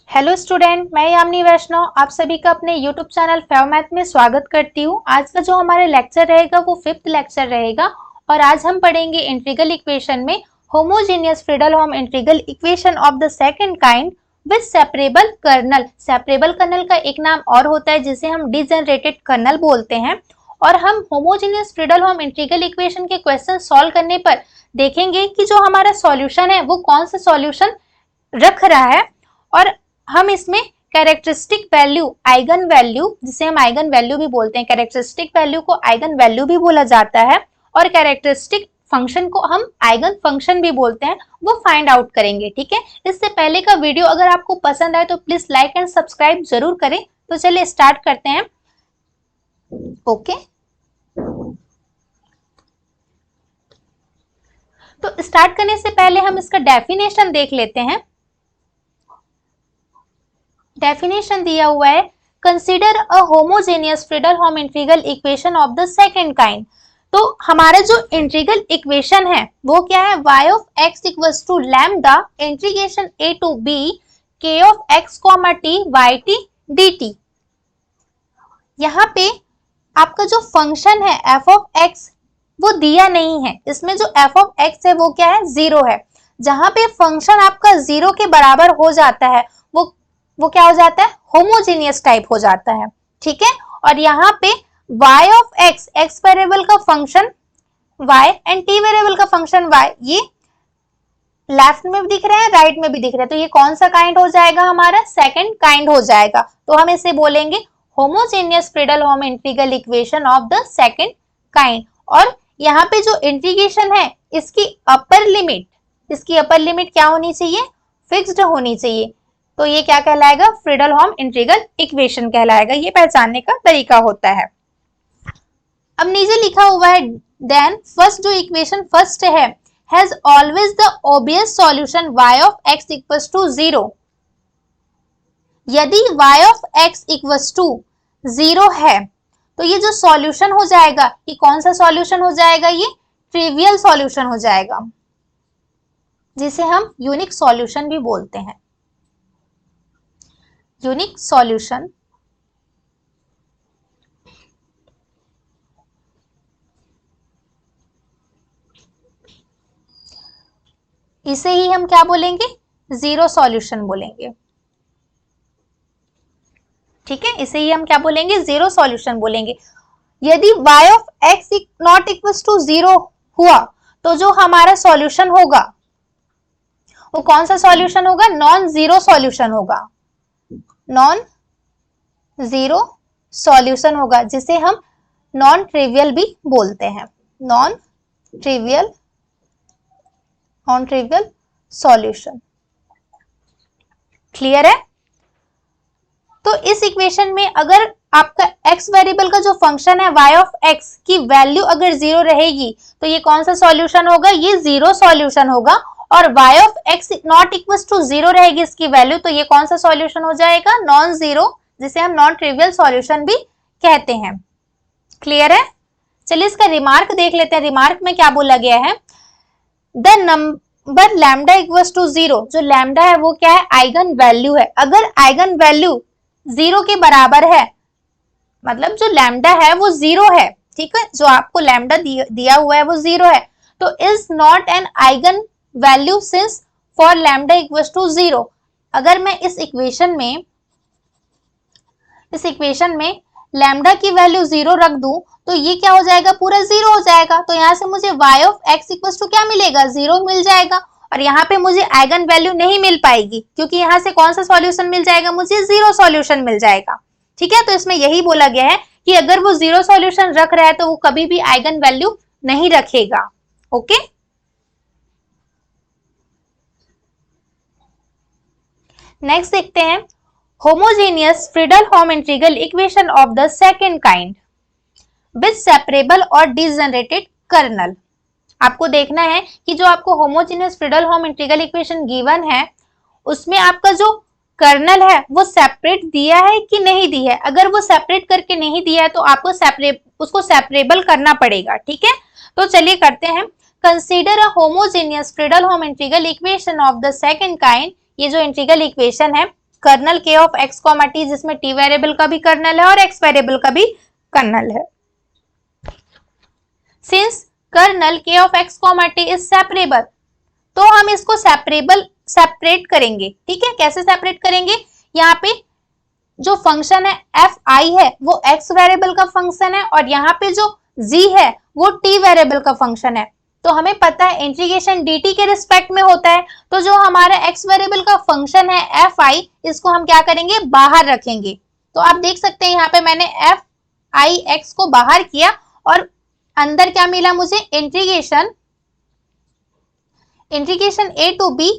Hello student, मैं यामिनी वैष्णव आप सभी का अपने यूट्यूब चैनल फैव मैथ में स्वागत करती हूँ। आज का जो हमारा लेक्चर रहेगा वो 5th लेक्चर रहेगा और आज हम पढ़ेंगे इंटीग्रल इक्वेशन में homogeneous Fredholm integral equation of the second kind with separable colonel. Separable colonel का एक नाम और होता है जिसे हम डिजनरेटेड कर्नल बोलते हैं। और हम होमोजेनियस फ्रीडल इंटीग्रल इक्वेशन के क्वेश्चन सॉल्व करने पर देखेंगे कि जो हमारा सॉल्यूशन है वो कौन सा सॉल्यूशन रख रहा है और हम इसमें कैरेक्टरिस्टिक वैल्यू, आइगन वैल्यू, जिसे हम आइगन वैल्यू भी बोलते हैं, कैरेक्टरिस्टिक वैल्यू को आइगन वैल्यू भी बोला जाता है और कैरेक्टरिस्टिक फंक्शन को हम आइगन फंक्शन भी बोलते हैं, वो फाइंड आउट करेंगे। ठीक है, इससे पहले का वीडियो अगर आपको पसंद आए तो प्लीज लाइक एंड सब्सक्राइब जरूर करें। तो चलिए स्टार्ट करते हैं। ओके, तो स्टार्ट करने से पहले हम इसका डेफिनेशन देख लेते हैं। डेफिनेशन दिया हुआ है, consider a homogeneous Fredholm integral equation of the second kind. तो हमारा जो इंटीग्रल इक्वेशन है वो क्या है, y of x equals to lambda integration a to b k of x comma t yt dt। यहाँ पे आपका जो फंक्शन है f ऑफ x वो दिया नहीं है, इसमें जो f ऑफ x है वो क्या है, 0 है। जहां पे फंक्शन आपका 0 के बराबर हो जाता है वो क्या हो जाता है, होमोजेनियस टाइप हो जाता है। ठीक है, और यहाँ पे y of x, x variable का function y and t variable का फंक्शन y, ये लेफ्ट में भी दिख रहे हैं राइट में भी दिख रहे हैं, तो ये कौन सा काइंड हो जाएगा, हमारा सेकंड काइंड हो जाएगा। तो हम इसे बोलेंगे homogeneous Fredholm integral equation of the second kind. और यहाँ पे जो इंटीग्रेशन है इसकी अपर लिमिट क्या होनी चाहिए, फिक्स्ड होनी चाहिए। तो ये क्या कहलाएगा, फ्रीडल इंटीग्रल इक्वेशन कहलाएगा। ये पहचानने का तरीका होता है। अब नीचे लिखा हुआ है, देन फर्स्ट जो इक्वेशन फर्स्ट है has always the obvious solution y of x equals to 0। यदि y of x equals to 0 है तो ये जो सॉल्यूशन हो जाएगा, ये कौन सा सॉल्यूशन हो जाएगा, ये ट्रिवियल सॉल्यूशन हो जाएगा, जिसे हम यूनिक सॉल्यूशन भी बोलते हैं। यूनिक सॉल्यूशन इसे ही हम क्या बोलेंगे, जीरो सॉल्यूशन बोलेंगे। ठीक है, इसे ही हम क्या बोलेंगे, जीरो सॉल्यूशन बोलेंगे। यदि y of x not equals to 0 हुआ तो जो हमारा सॉल्यूशन होगा वो कौन सा सॉल्यूशन होगा, नॉन जीरो सॉल्यूशन होगा। नॉन जीरो सॉल्यूशन होगा, जिसे हम नॉन ट्रिवियल भी बोलते हैं, नॉन ट्रिवियल सॉल्यूशन। क्लियर है। तो इस इक्वेशन में अगर आपका x वेरिएबल का जो फंक्शन है y ऑफ x की वैल्यू अगर 0 रहेगी तो ये कौन सा सॉल्यूशन होगा, ये जीरो सॉल्यूशन होगा। और y of x not equals to 0 रहेगी इसकी वैल्यू, तो ये कौन सा सॉल्यूशन हो जाएगा, नॉन जीरो, जिसे हम नॉन ट्रिवियल सॉल्यूशन भी कहते हैं। क्लियर है। चलिए इसका रिमार्क देख लेते हैं। रिमार्क में क्या बोला गया है, the number lambda equals to 0, जो लैम्डा है वो क्या है, आइगन वैल्यू है। अगर आइगन वैल्यू 0 के बराबर है, मतलब जो लैम्डा है वो 0 है, ठीक है, जो आपको लैम्डा दिया हुआ है वो 0 है, तो is not an eigenvalue since for lambda equals to 0। अगर मैं इस इक्वेशन में लैम्डा की वैल्यू 0 रख दूं तो ये क्या हो जाएगा, पूरा 0 हो जाएगा। तो यहाँ से मुझे y of x equals to क्या मिलेगा, 0 मिल जाएगा। और यहाँ पे मुझे आइगन वैल्यू नहीं मिल पाएगी क्योंकि यहाँ से कौन सा सॉल्यूशन मिल जाएगा, मुझे जीरो सॉल्यूशन मिल जाएगा। ठीक है, तो इसमें यही बोला गया है कि अगर वो जीरो सॉल्यूशन रख रहा है तो वो कभी भी आइगन वैल्यू नहीं रखेगा। ओके, नेक्स्ट देखते हैं, homogeneous Fredholm integral equation of the second kind with separable और डिजनरेटेड कर्नल। आपको देखना है कि जो आपको homogeneous Fredholm integral equation given है उसमें आपका जो कर्नल है वो सेपरेट दिया है कि नहीं दिया है। अगर वो सेपरेट करके नहीं दिया है तो आपको उसको सेपरेबल करना पड़ेगा। ठीक है, तो चलिए करते हैं। Consider a homogeneous Fredholm integral equation of the second kind. ये जो इंटीग्रल इक्वेशन है kernel k of x comma T, जिसमें t वेरिएबल का भी कर्नल है और x वेरिएबल का भी कर्नल है। Since kernel k of x comma T is separable, तो हम इसको सेपरेट करेंगे। ठीक है, कैसे सेपरेट करेंगे? यहाँ पे जो फंक्शन है एफ आई है वो x वेरिएबल का फंक्शन है और यहाँ पे जो g है वो t वेरिएबल का फंक्शन है। तो हमें पता है इंटीग्रेशन dt के रिस्पेक्ट में होता है, तो जो हमारा x वेरिएबल का फंक्शन है एफ आई, इसको हम क्या करेंगे? बाहर रखेंगे। तो आप देख सकते हैं यहाँ पे मैंने एफ आई एक्स को बाहर किया और अंदर क्या मिला मुझे? Integration a to b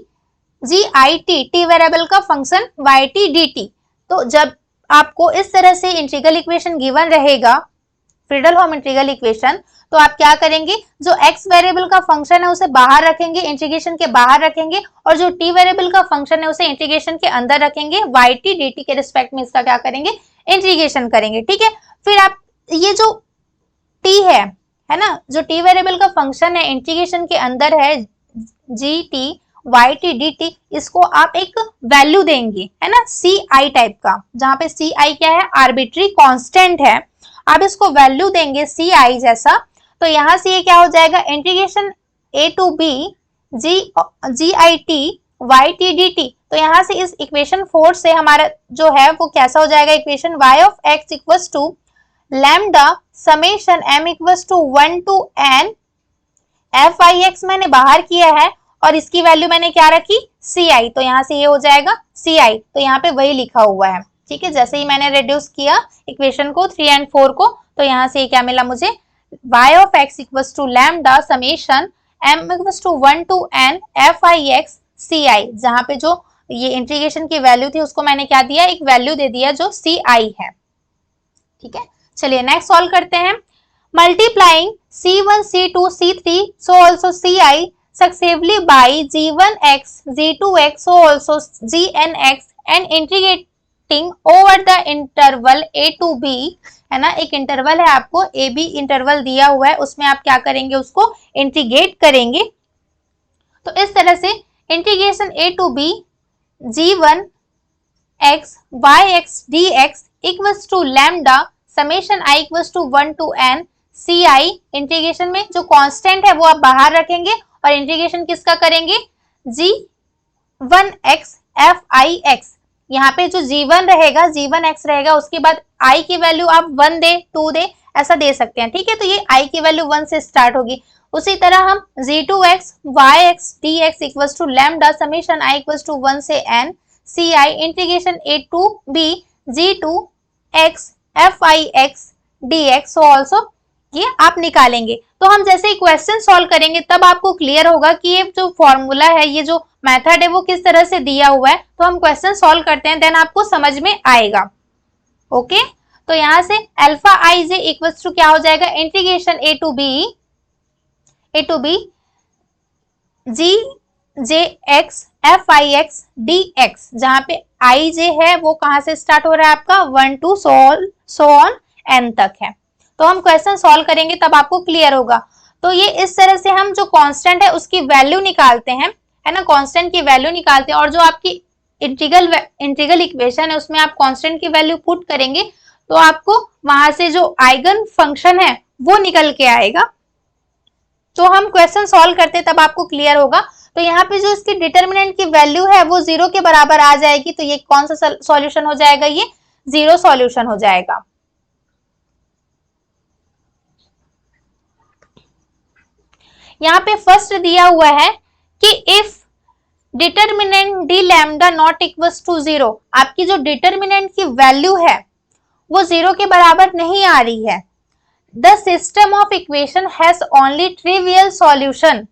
g I t, t variable का function y T D T. तो जब आपको इस तरह से इंटीग्रल इक्वेशन गिवन रहेगा, फ्रीडल-होम इंटीग्रल इक्वेशन, तो आप क्या करेंगे? जो x वेरिएबल का फंक्शन है उसे बाहर रखेंगे, इंटीग्रेशन के बाहर रखेंगे, और जो t वेरिएबल का फंक्शन है उसे इंटीग्रेशन के अंदर रखेंगे। वाई टी डी टी के रिस्पेक्ट में इसका क्या करेंगे? इंटीग्रेशन करेंगे। ठीक है, फिर आप ये जो t है ना, जो t वेरिएबल का फंक्शन है इंटीग्रेशन के अंदर है G T Y T D T, इसको आप एक वैल्यू देंगे, है ना, सी आई टाइप का, जहां पे सी आई क्या है? आर्बिट्री कांस्टेंट है। आप इसको वैल्यू देंगे सी आई जैसा, तो यहां से ये क्या हो जाएगा? Integration A to B G I T Y T D T. तो यहाँ से इस इक्वेशन 4 से हमारा जो है वो कैसा हो जाएगा? Equation y of x equals to lambda summation m equals to 1 to n F I X मैंने बाहर किया है और इसकी वैल्यू मैंने क्या रखी? सी आई। तो यहाँ से ये हो जाएगा सी आई। तो यहाँ पे वही लिखा हुआ है। ठीक है, जैसे ही मैंने रिड्यूस किया इक्वेशन को 3 एंड 4 को, तो यहाँ से क्या मिला मुझे? y of x equals to lambda summation m equals to 1 to n F I x c i, जहाँ पे जो ये इंटीग्रेशन की वैल्यू थी उसको मैंने क्या दिया? एक वैल्यू दे दिया जो सी आई है। ठीक है, चलिए नेक्स्ट सॉल्व करते हैं। Multiplying C1, C2, C3, so also Ci successively by G1x, G2x, so also Gnx and integrating over the interval A to B, है ना, एक इंटरवल है आपको ए बी इंटरवल दिया हुआ है, उसमें आप क्या करेंगे? उसको इंटीग्रेट करेंगे। तो इस तरह से integration A to b G1x yx dx equals to lambda summation i equals to 1 to n c i, integration में जो कांस्टेंट है वो आप बाहर रखेंगे और इंटीग्रेशन किसका करेंगे? G1x F I x. यहाँ पे जो G1 रहेगा, G1x रहेगा, उसके बाद i की वैल्यू आप 1 दे 2 दे ऐसा दे सकते हैं। ठीक है, तो ये i की वैल्यू 1 से स्टार्ट होगी। उसी तरह हम G2x yx dx equals to lambda summation i equals to 1 से n c i, integration a to b G2x f I x dx, so also ये आप निकालेंगे। तो हम जैसे ही क्वेश्चन सॉल्व करेंगे तब आपको क्लियर होगा कि ये जो फॉर्मूला है, ये जो मेथड है वो किस तरह से दिया हुआ है। तो हम क्वेश्चन सॉल्व करते हैं, देन आपको समझ में आएगा। ओके, तो यहाँ से alpha i j equals to क्या हो जाएगा? Integration A to B g j x f I x d x, जहाँ पे आई जे है वो कहाँ से स्टार्ट हो रहा है आपका? 1 टू सो ऑन n तक है। तो हम क्वेश्चन सॉल्व करेंगे तब आपको क्लियर होगा। तो ये इस तरह से हम जो कांस्टेंट है उसकी वैल्यू निकालते हैं, है ना, कांस्टेंट की वैल्यू निकालते हैं, और जो आपकी इंटीग्रल इक्वेशन है उसमें आप कांस्टेंट की वैल्यू पुट करेंगे तो आपको वहां से जो आइगन फंक्शन है वो निकल के आएगा। तो हम क्वेश्चन सॉल्व करते तब आपको क्लियर होगा। तो यहाँ पे जो इसकी डिटर्मिनेंट की वैल्यू है वो 0 के बराबर आ जाएगी, तो ये कौन सा सॉल्यूशन हो जाएगा? ये 0 सॉल्यूशन हो जाएगा। यहाँ पे फर्स्ट दिया हुआ है कि if determinant d lambda not equals to 0, आपकी जो डिटर्मिनेंट की वैल्यू है वो 0 के बराबर नहीं आ रही है, the system of equation has only trivial solution.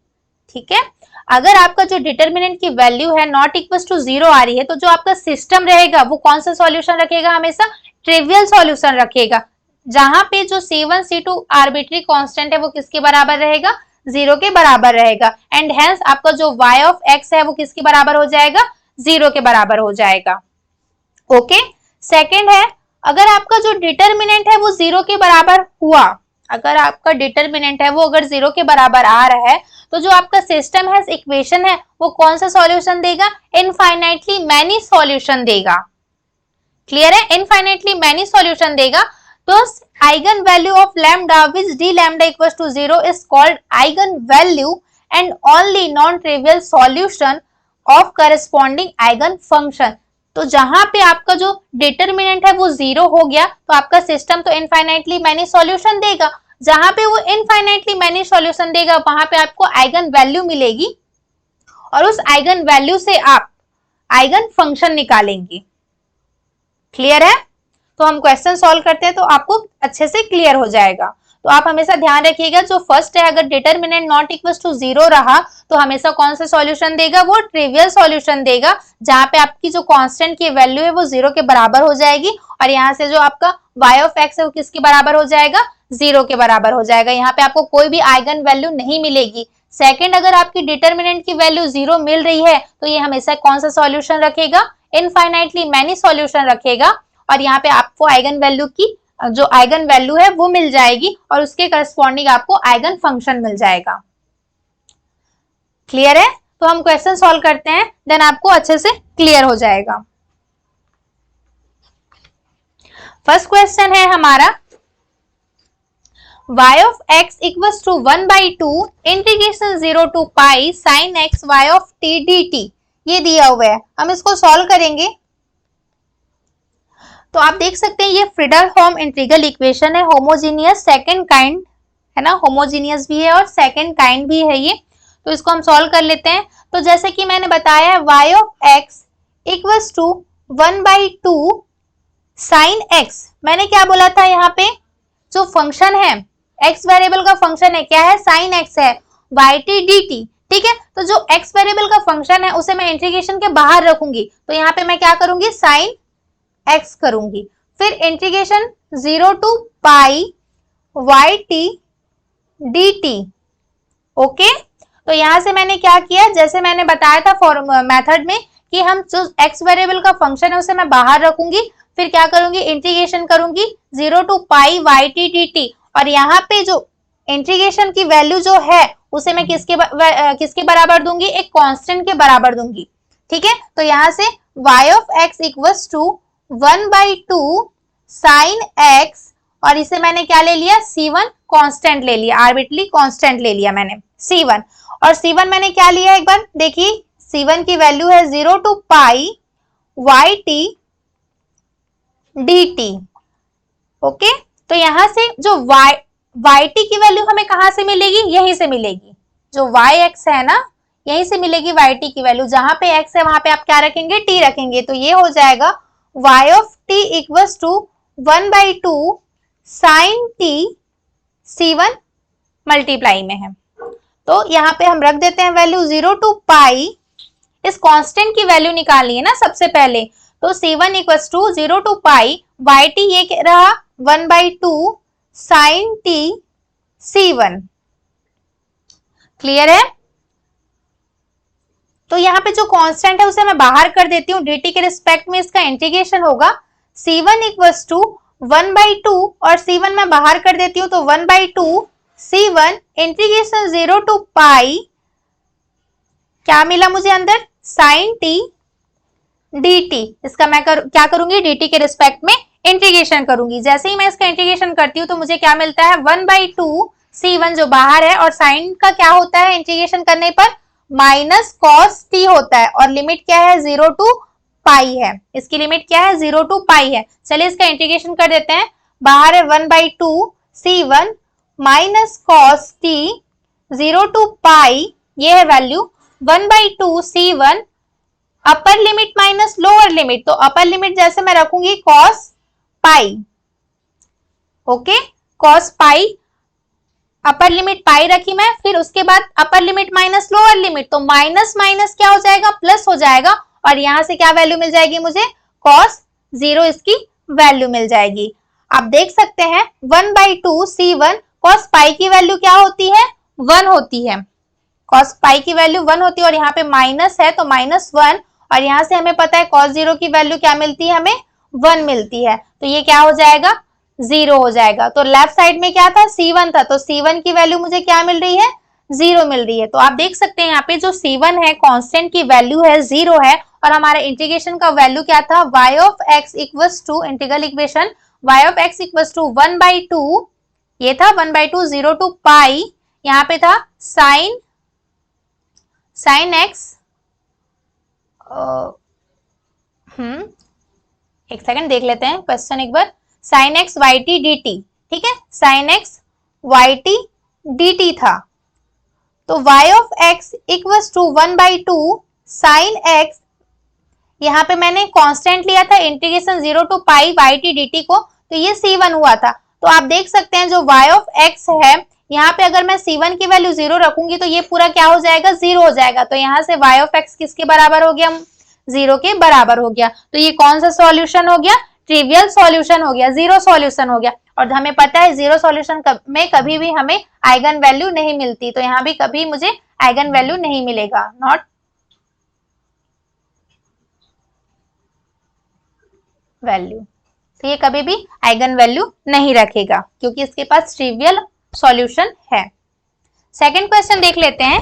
ठीक है, अगर आपका जो डिटर्मिनेंट की वैल्यू है नॉट इक्वल्स टू 0 आ रही है, तो जो आपका सिस्टम रहेगा वो कौन सा सॉल्यूशन रखेगा? हमेशा ट्रिवियल सॉल्यूशन रखेगा, जहां पे जो C1 C2 आर्बिट्री कांस्टेंट है वो किसके बराबर रहेगा? 0 के बराबर रहेगा। एंड हेंस आपका जो y ऑफ x है वो किसके बराबर हो जाएगा? 0 के बराबर हो जाएगा। ओके, सेकंड है, अगर आपका जो डिटर्मिनेंट है वो 0 के बराबर हुआ, अगर आपका डिटर्मिनेंट है वो अगर 0 के बराबर आ रहा है तो जो आपका सिस्टम है, इक्वेशन है, वो कौन सा सॉल्यूशन देगा? इनफाइनाइटली मैनी सॉल्यूशन देगा। क्लियर है? इनफाइनाइटली मैनी सॉल्यूशन देगा। तो eigen value of lambda which d lambda equals to 0 is called eigen value and only non trivial solution of corresponding eigen function. तो जहां पे आपका जो डिटर्मिनेंट है वो 0 हो गया तो आपका सिस्टम तो इनफाइनाइटली मैनी सॉल्यूशन देगा। जहां पे वो इनफाइनाइटली मैनी सॉल्यूशन देगा वहां पे आपको आइगन वैल्यू मिलेगी और उस आइगन वैल्यू से आप आइगन फंक्शन निकालेंगे। क्लियर है? तो हम क्वेश्चन सॉल्व करते हैं तो आपको अच्छे से क्लियर हो जाएगा। तो आप हमेशा ध्यान रखिएगा, जो फर्स्ट है अगर डिटर्मिनेंट नॉट इक्वल टू 0 रहा तो हमेशा कौन सा सॉल्यूशन देगा? वो ट्रिवियल सॉल्यूशन देगा, जहां पे आपकी जो कांस्टेंट की वैल्यू है वो 0 के बराबर हो जाएगी और यहाँ से जो आपका y ऑफ x है वो किसके बराबर हो जाएगा? 0 के बराबर हो जाएगा। यहाँ पे आपको कोई भी आइगन वैल्यू नहीं मिलेगी। सेकंड, अगर आपकी डिटर्मिनेंट की वैल्यू 0 मिल रही है तो ये हमेशा कौन सा सॉल्यूशन रखेगा? इनफाइनाइटली मैनी सॉल्यूशन रखेगा और यहाँ पे आपको आइगन वैल्यू की जो आइगन वैल्यू है वो मिल जाएगी और उसके करस्पॉन्डिंग आपको आइगन फंक्शन मिल जाएगा। क्लियर है? तो हम क्वेश्चन सॉल्व करते हैं, देन आपको अच्छे से क्लियर हो जाएगा। फर्स्ट क्वेश्चन है हमारा y of x equals to 1/2 integration 0 to pi sin x y of t dt ये दिया हुआ है। हम इसको सॉल्व करेंगे तो आप देख सकते हैं ये फ्रीडल-होम इंटीग्रल इक्वेशन है, होमोजीनियस सेकंड काइंड है ना, होमोजीनियस भी है और सेकंड काइंड भी है ये। तो इसको हम सॉल्व कर लेते हैं। तो जैसे कि मैंने बताया y of x equals to 1/2 sine x, मैंने क्या बोला था? यहाँ पे जो फंक्शन है x वेरिएबल का फंक्शन है क्या है? साइन x है, yt dt। ठीक है, तो जो x वेरिएबल का फंक्शन है उसे मैं इंटीग्रेशन के बाहर रखूंगी तो यहाँ पे मैं क्या करूंगी? साइन x करूंगी। फिर integration 0 to pi yt dt। Okay, तो यहां से मैंने क्या किया? जैसे मैंने बताया था मेथड में कि हम जो x वेरिएबल का फंक्शन है उसे मैं बाहर रखूंगी, फिर क्या करूंगी? इंटीग्रेशन करूंगी 0 टू पाई yt dt और यहाँ पे जो इंटीग्रेशन की वैल्यू जो है उसे मैं किसके बराबर दूंगी? एक कांस्टेंट के बराबर दूंगी। ठीक है, तो यहां से y of x equals to 1/2 sine x और इसे मैंने क्या ले लिया? C1 कांस्टेंट ले लिया, आर्बिट्ररी कांस्टेंट ले लिया मैंने C1। और C1 मैंने क्या लिया? एक बार देखिए, C1 की वैल्यू है 0 to pi yt dt। Okay, तो यहां से जो yt की वैल्यू हमें कहां से मिलेगी? यहीं से मिलेगी। जो yx है ना, यहीं से मिलेगी yt की वैल्यू। जहां पे x है वहां पे आप क्या रखेंगे? t रखेंगे। तो ये हो जाएगा y of t equals to 1/2 sine t C1 multiply में है। तो यहाँ पे हम रख देते हैं वैल्यू 0 टू पाई, इस कांस्टेंट की वैल्यू निकालनी है ना सबसे पहले। तो C1 equals to 0 to pi yt ये रहा 1/2 साइन t C1। क्लियर है? तो यहाँ पे जो कांस्टेंट है उसे मैं बाहर कर देती हूँ, dt के रिस्पेक्ट में इसका इंटीग्रेशन होगा C1 इक्वल्स टू 1/2 और C1 मैं बाहर कर देती हूँ तो 1/2 C1 इंटीग्रेशन 0 टू पाई, क्या मिला मुझे अंदर? Sine t dt। इसका मैं क्या करूंगी? dt के रिस्पेक्ट में इंटीग्रेशन करूंगी। जैसे ही मैं इसका इंटीग्रेशन करती हूँ तो मुझे क्या मिलता है? 1/2 C1 जो बाहर है और साइन का क्या होता है इंटीग्रेशन करने पर? माइनस कॉस t होता है और लिमिट क्या है? 0 टू पाई है। इसकी लिमिट क्या है? 0 टू पाई है। चलिए इसका इंटीग्रेशन कर देते हैं। बाहर है 1/2 C1 minus cos t 0 to pi, ये है value 1/2 C1 upper limit minus lower limit. तो अपर लिमिट जैसे मैं रखूंगी cos pi. Okay, cos pi upper limit pi रखी मैं, फिर उसके बाद upper limit minus lower limit, तो माइनस माइनस क्या हो जाएगा? प्लस हो जाएगा और यहां से क्या वैल्यू मिल जाएगी मुझे? cos 0 इसकी वैल्यू मिल जाएगी। आप देख सकते हैं 1/2 C1 cos पाई की वैल्यू क्या होती है? 1 होती है। cos पाई की वैल्यू 1 होती है और यहाँ पे माइनस है तो -1 और यहाँ से हमें पता है cos 0 की वैल्यू क्या मिलती है? हमें 1 मिलती है। तो ये क्या हो जाएगा? 0 हो जाएगा। तो लेफ्ट साइड में क्या था, C1 था, तो C1 की वैल्यू मुझे क्या मिल रही है, 0 मिल रही है। तो आप देख सकते हैं यहाँ पे जो C1 है कांस्टेंट की वैल्यू है 0 है, और हमारे इंटीग्रेशन का वैल्यू क्या था, y of x equals to integral equation y of x equals to 1/2, ये था 1/2 0 टू पाई, यहाँ पे था साइन x, एक सेकंड देख लेते हैं क्वेश्चन एक बार, साइन x yt dt, ठीक है, साइन x yt dt था। तो y of x equals to 1/2 sine x, यहाँ पे मैंने कांस्टेंट लिया था integration 0 to pi yt dt को, तो ये C1 हुआ था। तो आप देख सकते हैं जो y ऑफ x है, यहाँ पे अगर मैं C1 की वैल्यू 0 रखूंगी तो ये पूरा क्या हो जाएगा, 0 हो जाएगा। तो यहाँ से y ऑफ x किसके बराबर हो गया, 0 के बराबर हो गया। तो ये कौन सा सॉल्यूशन हो गया, ट्रिवियल सॉल्यूशन हो गया, 0 सॉल्यूशन हो गया। और हमें पता है 0 सॉल्यूशन में कभी भी हमें आइगन वैल्यू नहीं मिलती, तो यहाँ भी कभी मुझे आइगन वैल्यू नहीं मिलेगा, नॉट वैल्यू। तो ये कभी भी आइगन वैल्यू नहीं रखेगा क्योंकि इसके पास ट्रिवियल सॉल्यूशन है। सेकंड क्वेश्चन देख लेते हैं,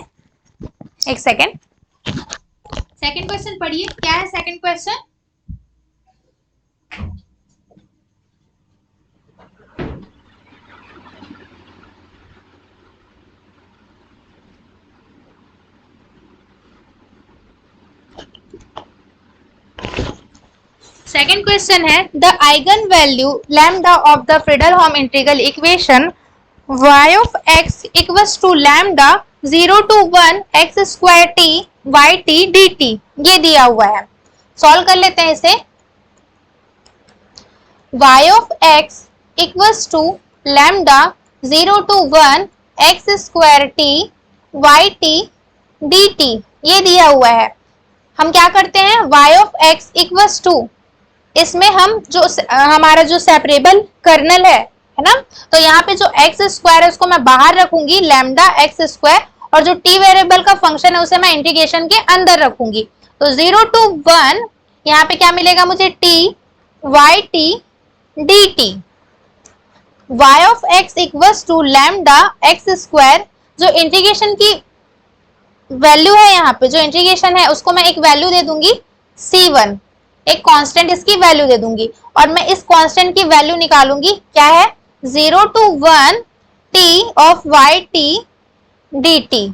एक सेकंड, सेकंड क्वेश्चन पढ़िए, क्या है सेकंड क्वेश्चन। सेकंड क्वेश्चन है the eigen value lambda of the Fredholm integral equation y of x equals to lambda 0 to 1 x square t yt dt, ये दिया हुआ है। सॉल्व कर लेते हैं इसे। y of x equals to lambda 0 to 1 x square t yt dt, ये दिया हुआ है। हम क्या करते हैं, y of x equals to, इसमें हम जो हमारा जो सेपरेबल कर्नल है ना, तो यहाँ पे जो एक्स स्क्वायर है उसको मैं बाहर रखूंगी, लैम्डा एक्स स्क्वायर, और जो टी वेरिएबल का फंक्शन है उसे मैं इंटीग्रेशन के अंदर रखूंगी। तो 0 to 1 यहाँ पे क्या मिलेगा मुझे, t Y T D t, y of x equals to lambda x square, जो इंटीग्रेशन की वैल्यू है, यहाँ पे जो इंटीग्रेशन है उसको मैं एक वैल्यू दे दूंगी C1, एक कांस्टेंट इसकी वैल्यू दे दूंगी, और मैं इस कांस्टेंट की वैल्यू निकालूंगी, क्या है 0 to 1 t of y T D t,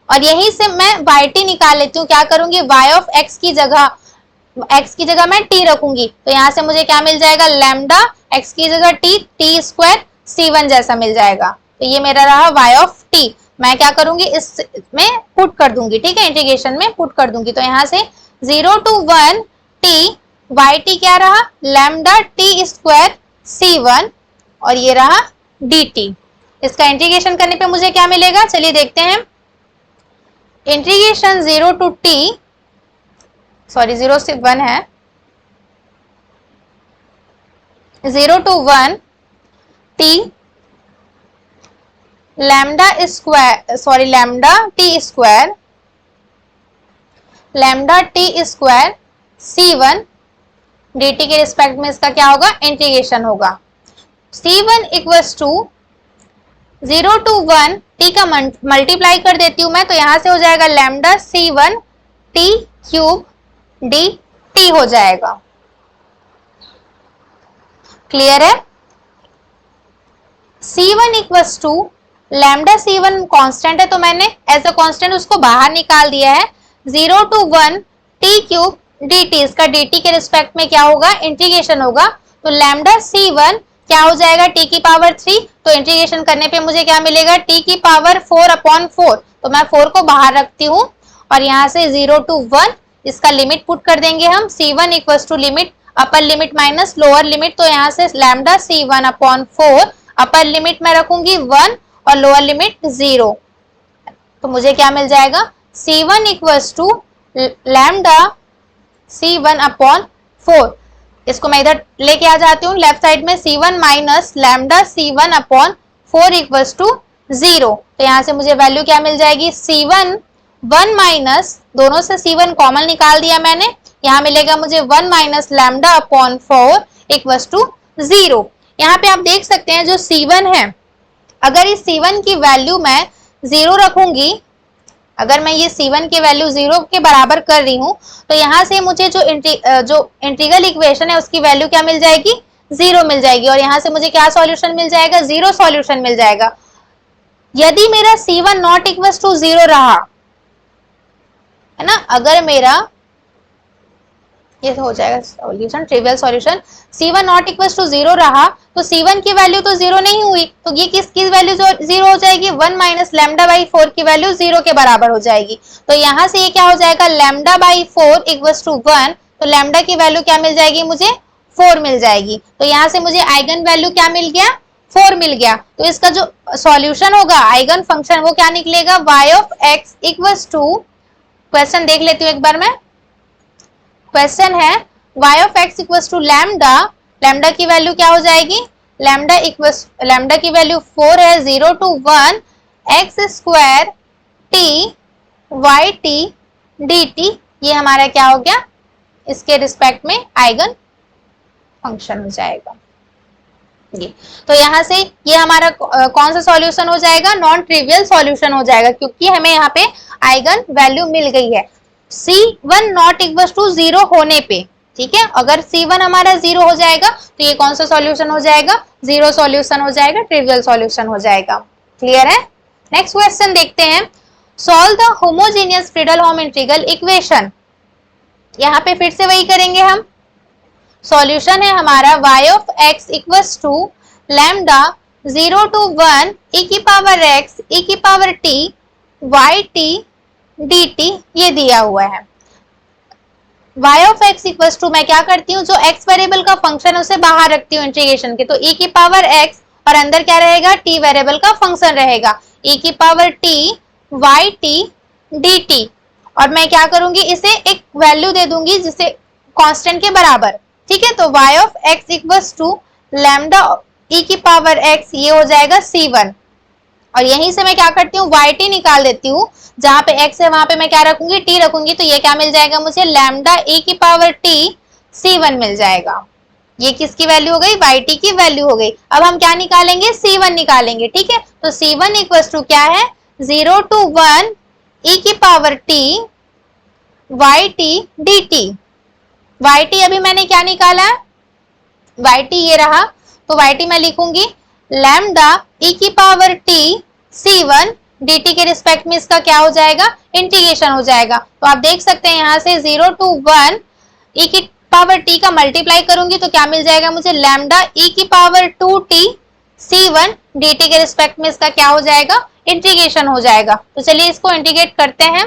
और यहीं से मैं वाई टी निकाल लेती हूँ। क्या करूंगी, y ऑफ x की जगह मैं t रखूंगी, तो यहाँ से मुझे क्या मिल जाएगा, लैम्डा x की जगह t स्क्वायर C1 जैसा मिल जाएगा। तो ये मेरा रहा y ऑफ t, मैं क्या करूंगी इसमें पुट कर दूंगी, ठीक है, इंटीग्रेशन में पुट कर दूंगी। तो यहाँ से 0 to 1 t वाई टी क्या रहा, लैम्डा t स्क्वायर C1, और ये रहा dt। इसका इंटीग्रेशन करने पे मुझे क्या मिलेगा, चलिए देखते हैं। इंटीग्रेशन 0 to t, सॉरी 0 से 1 है, 0 to 1 t lambda square, sorry lambda t square, lambda t square C1 dt के रिस्पेक्ट में इसका क्या होगा, इंटीग्रेशन होगा। C1 equals to 0 to 1 t का मल्टीप्लाई कर देती हूं मैं, तो यहां से हो जाएगा lambda C1 t cube dt हो जाएगा। क्लियर है। C1 equals to lambda C1 constant है, तो मैंने एज अ कांस्टेंट उसको बाहर निकाल दिया है। 0 to 1 t क्यूब dt, इसका dt के रिस्पेक्ट में क्या होगा, इंटीग्रेशन होगा। तो लैम्डा C1 क्या हो जाएगा, t की पावर 3, तो इंटीग्रेशन करने पे मुझे क्या मिलेगा, t की पावर 4/4, तो मैं 4 को बाहर रखती हूँ, और यहाँ से 0 to 1 इसका लिमिट पुट कर देंगे हम। C1 equals to limit upper limit minus lower limit, तो यहाँ से लैम्डा C1/4, अपर लिमिट में रखूंगी 1 और लोअर लिमिट 0, तो मुझे क्या मिल जाएगा, C1 equals to lambda C1/4। इसको मैं इधर लेके आ जाती हूँ लेफ्ट साइड में, C1 minus lambda C1/4 equals to 0, तो यहाँ से मुझे वैल्यू क्या मिल जाएगी, C1 1 माइनस, दोनों से C1 कॉमन निकाल दिया मैंने, यहाँ मिलेगा मुझे 1 माइनस लैम्डा/4 इक्वल्स टू 0। यहाँ पे आप देख सकते हैं जो C1 है, अगर इस C1 की वैल्यू मैं 0 रखूंगी, अगर मैं ये C1 की वैल्यू 0 के बराबर कर रही हूं, तो यहाँ से मुझे जो इंटीग्रल इक्वेशन है उसकी वैल्यू क्या मिल जाएगी, 0 मिल जाएगी, और यहाँ से मुझे क्या सॉल्यूशन मिल जाएगा, 0 सॉल्यूशन मिल जाएगा। यदि मेरा C1 नॉट इक्वल टू 0 रहा है ना, अगर मेरा ये हो जाएगा solution, trivial solution, C1 not equal to 0 रहा तो C1 की वैल्यू तो 0 नहीं हुई, तो ये किसकी वैल्यू जो 0 हो जाएगी, 1 माइनस लैम्डा बाई 4 की वैल्यू 0 के बराबर हो जाएगी। तो यहाँ से ये क्या हो जाएगा, लैम्डा बाई 4 इक्वल टू 1, तो लैम्डा की वैल्यू क्या मिल जाएगी, मुझे 4 मिल जाएगी। तो यहाँ से मुझे आइगन वैल्यू क्या मिल गया, 4 मिल गया। तो इसका जो सॉल्यूशन होगा आइगन फंक्शन वो क्या निकलेगा, y of x equal to, question देख लेती हूँ एक बार मैं, क्वेश्चन है y of x equal to lambda, lambda की वैल्यू क्या हो जाएगी, लैम्डा की वैल्यू 4 है, 0 to 1 x square t y t dt, ये हमारा क्या हो गया, इसके रिस्पेक्ट में आइगन फंक्शन हो जाएगा ये। तो यहाँ से ये हमारा कौन सा सॉल्यूशन हो जाएगा, नॉन ट्रिवियल सॉल्यूशन हो जाएगा, क्योंकि हमें यहाँ पे आइगन वैल्यू मिल गई है C1 नॉट इक्वल टू 0 होने पे। ठीक है, अगर C1 हमारा 0 हो जाएगा तो ये कौन सा सॉल्यूशन हो जाएगा, 0 सॉल्यूशन हो जाएगा, ट्रिवियल सॉल्यूशन हो जाएगा। क्लियर है। नेक्स्ट क्वेश्चन देखते हैं, solve the homogeneous Friedel-home integral equation. यहाँ पे फिर से वही करेंगे हम, सॉल्यूशन है हमारा y of x equals to lambda 0 to 1 e की पावर x e की power t y t dt, ये दिया हुआ है। y of x equals to, मैं क्या करती हूँ, जो x वेरिएबल का फंक्शन है उसे बाहर रखती हूँ इंटीग्रेशन के, तो e की पावर x और अंदर क्या रहेगा, t वेरिएबल का फंक्शन रहेगा, e की power t y t dt, और मैं क्या करूंगी, इसे एक वैल्यू दे दूंगी जिसे कांस्टेंट के बराबर। ठीक है, तो y of x equals to lambda e की पावर x, ये हो जाएगा C1, और यहीं से मैं क्या करती हूँ, yt निकाल देती हूँ, जहां पे x है वहां पे मैं क्या रखूंगी, t रखूंगी, तो ये क्या मिल जाएगा मुझे, लैम्डा e की पावर t C1 मिल जाएगा। ये किसकी वैल्यू हो गई, yt की वैल्यू हो गई। अब हम क्या निकालेंगे, C1 निकालेंगे। ठीक है, तो C1 इक्वल्स टू क्या है, 0 to 1 e की power t yt dt, yt अभी मैंने क्या निकाला है, yt ये रहा, तो yt मैं लिखूंगी लैम्डा e की पावर t C1 dt के रिस्पेक्ट में इसका क्या हो जाएगा, इंटीग्रेशन हो जाएगा। तो आप देख सकते हैं यहाँ से 0 to 1 e की पावर t का मल्टीप्लाई करूंगी तो क्या मिल जाएगा मुझे, लैम्डा e की पावर 2t C1 dt के रिस्पेक्ट में इसका क्या हो जाएगा, इंटीग्रेशन हो जाएगा। तो चलिए इसको इंटीग्रेट करते हैं।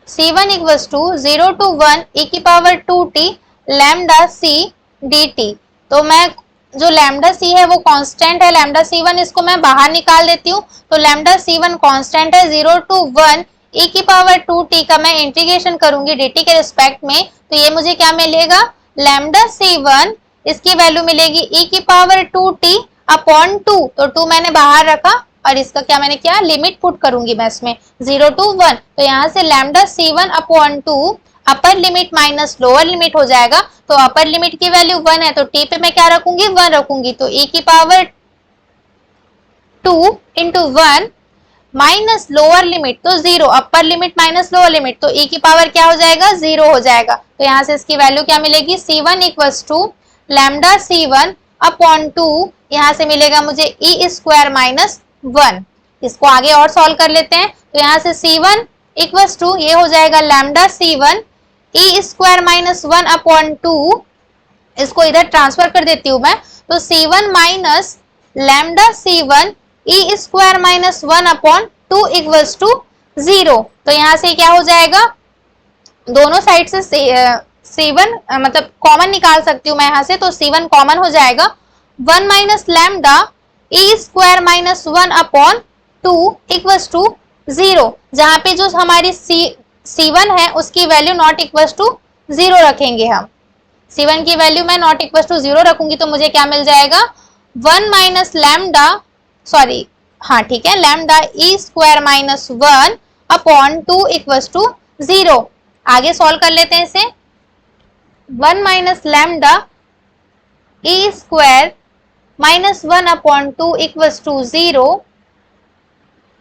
C1 equals to 0 to 1 e की power 2t lambda c dt, तो मैं जो लैम्डा c है वो कांस्टेंट है, लैम्डा C1 इसको मैं बाहर निकाल देती हूँ, तो लैम्डा C1 कांस्टेंट है, 0 to 1 e की पावर 2t का मैं इंटीग्रेशन करूंगी dt के रिस्पेक्ट में, तो ये मुझे क्या मिलेगा, लैम्डा C1, इसकी वैल्यू मिलेगी e की पावर 2t अपॉन 2, तो 2 मैंने बाहर रखा और इसका क्या मैंने क्या लिमिट पुट करूंगी मैं इसमें 0 to 1, तो यहाँ से lambda C1 upon 2 upper limit minus lower limit हो जाएगा, तो अपर लिमिट की वैल्यू 1 है तो t पे मैं क्या रखूंगी, 1 रखूंगी, तो e की power 2 into 1 minus lower limit तो 0, अपर लिमिट माइनस लोअर लिमिट, तो e की पावर क्या हो जाएगा, 0 हो जाएगा। तो यहाँ से इसकी वैल्यू क्या मिलेगी, C1 equals to lambda C1 upon 2, यहाँ से मिलेगा मुझे e स्क्वायर माइनस 1। इसको आगे और सॉल्व कर लेते हैं, तो यहाँ से C1 इक्वल्स टू ये हो जाएगा lambda C1 e square minus 1 upon 2, इसको इधर ट्रांसफर कर देती हूँ मैं, तो C1 minus lambda C1 e square minus 1 upon 2 equals to 0। तो यहाँ से क्या हो जाएगा, दोनों साइड से C1 मतलब कॉमन निकाल सकती हूँ मैं यहाँ से, तो C1 कॉमन हो जाएगा, 1 minus lambda e square minus 1 upon 2 equals to 0, जहाँ पे जो हमारी C1 है उसकी वैल्यू नॉट इक्वल्स टू 0 रखेंगे हम, C1 की वैल्यू मैं नॉट इक्वल्स टू 0 रखूंगी, तो मुझे क्या मिल जाएगा, 1 माइनस लैम्डा, सॉरी हाँ ठीक है, lambda e square minus 1 upon 2 equals to 0। आगे सॉल्व कर लेते हैं इसे, 1 minus lambda e square minus 1/2 equals to 0।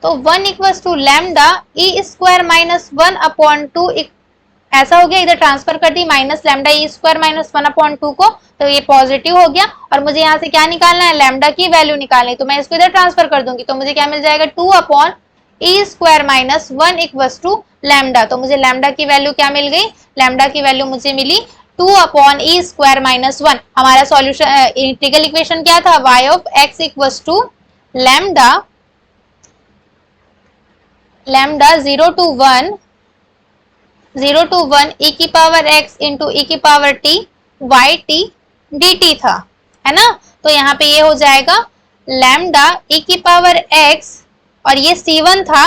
तो 1 equals to lambda e square minus 1/2 ऐसा हो गया, इधर ट्रांसफर कर दी minus lambda e square minus 1/2 को, तो ये पॉजिटिव हो गया और मुझे यहाँ से क्या निकालना है, लैम्डा की वैल्यू निकालनी, तो मैं इसको इधर ट्रांसफर कर दूंगी, तो मुझे क्या मिल जाएगा 2 e square minus 1 equals to lambda. तो मुझे लैम्डा की वैल्यू क्या मिल गई, लैम्डा की वैल्यू मुझे मिली 2 ई स्क्वायर माइनस 1। हमारा सॉल्यूशन इंटीग्रल इक्वेशन क्या था, y of x equals to lambda 0 to 1 e की पावर x इंटू e की power t y t dt था, है ना। तो यहाँ पे ये हो जाएगा लैम्डा e की पावर x और ये c1 था,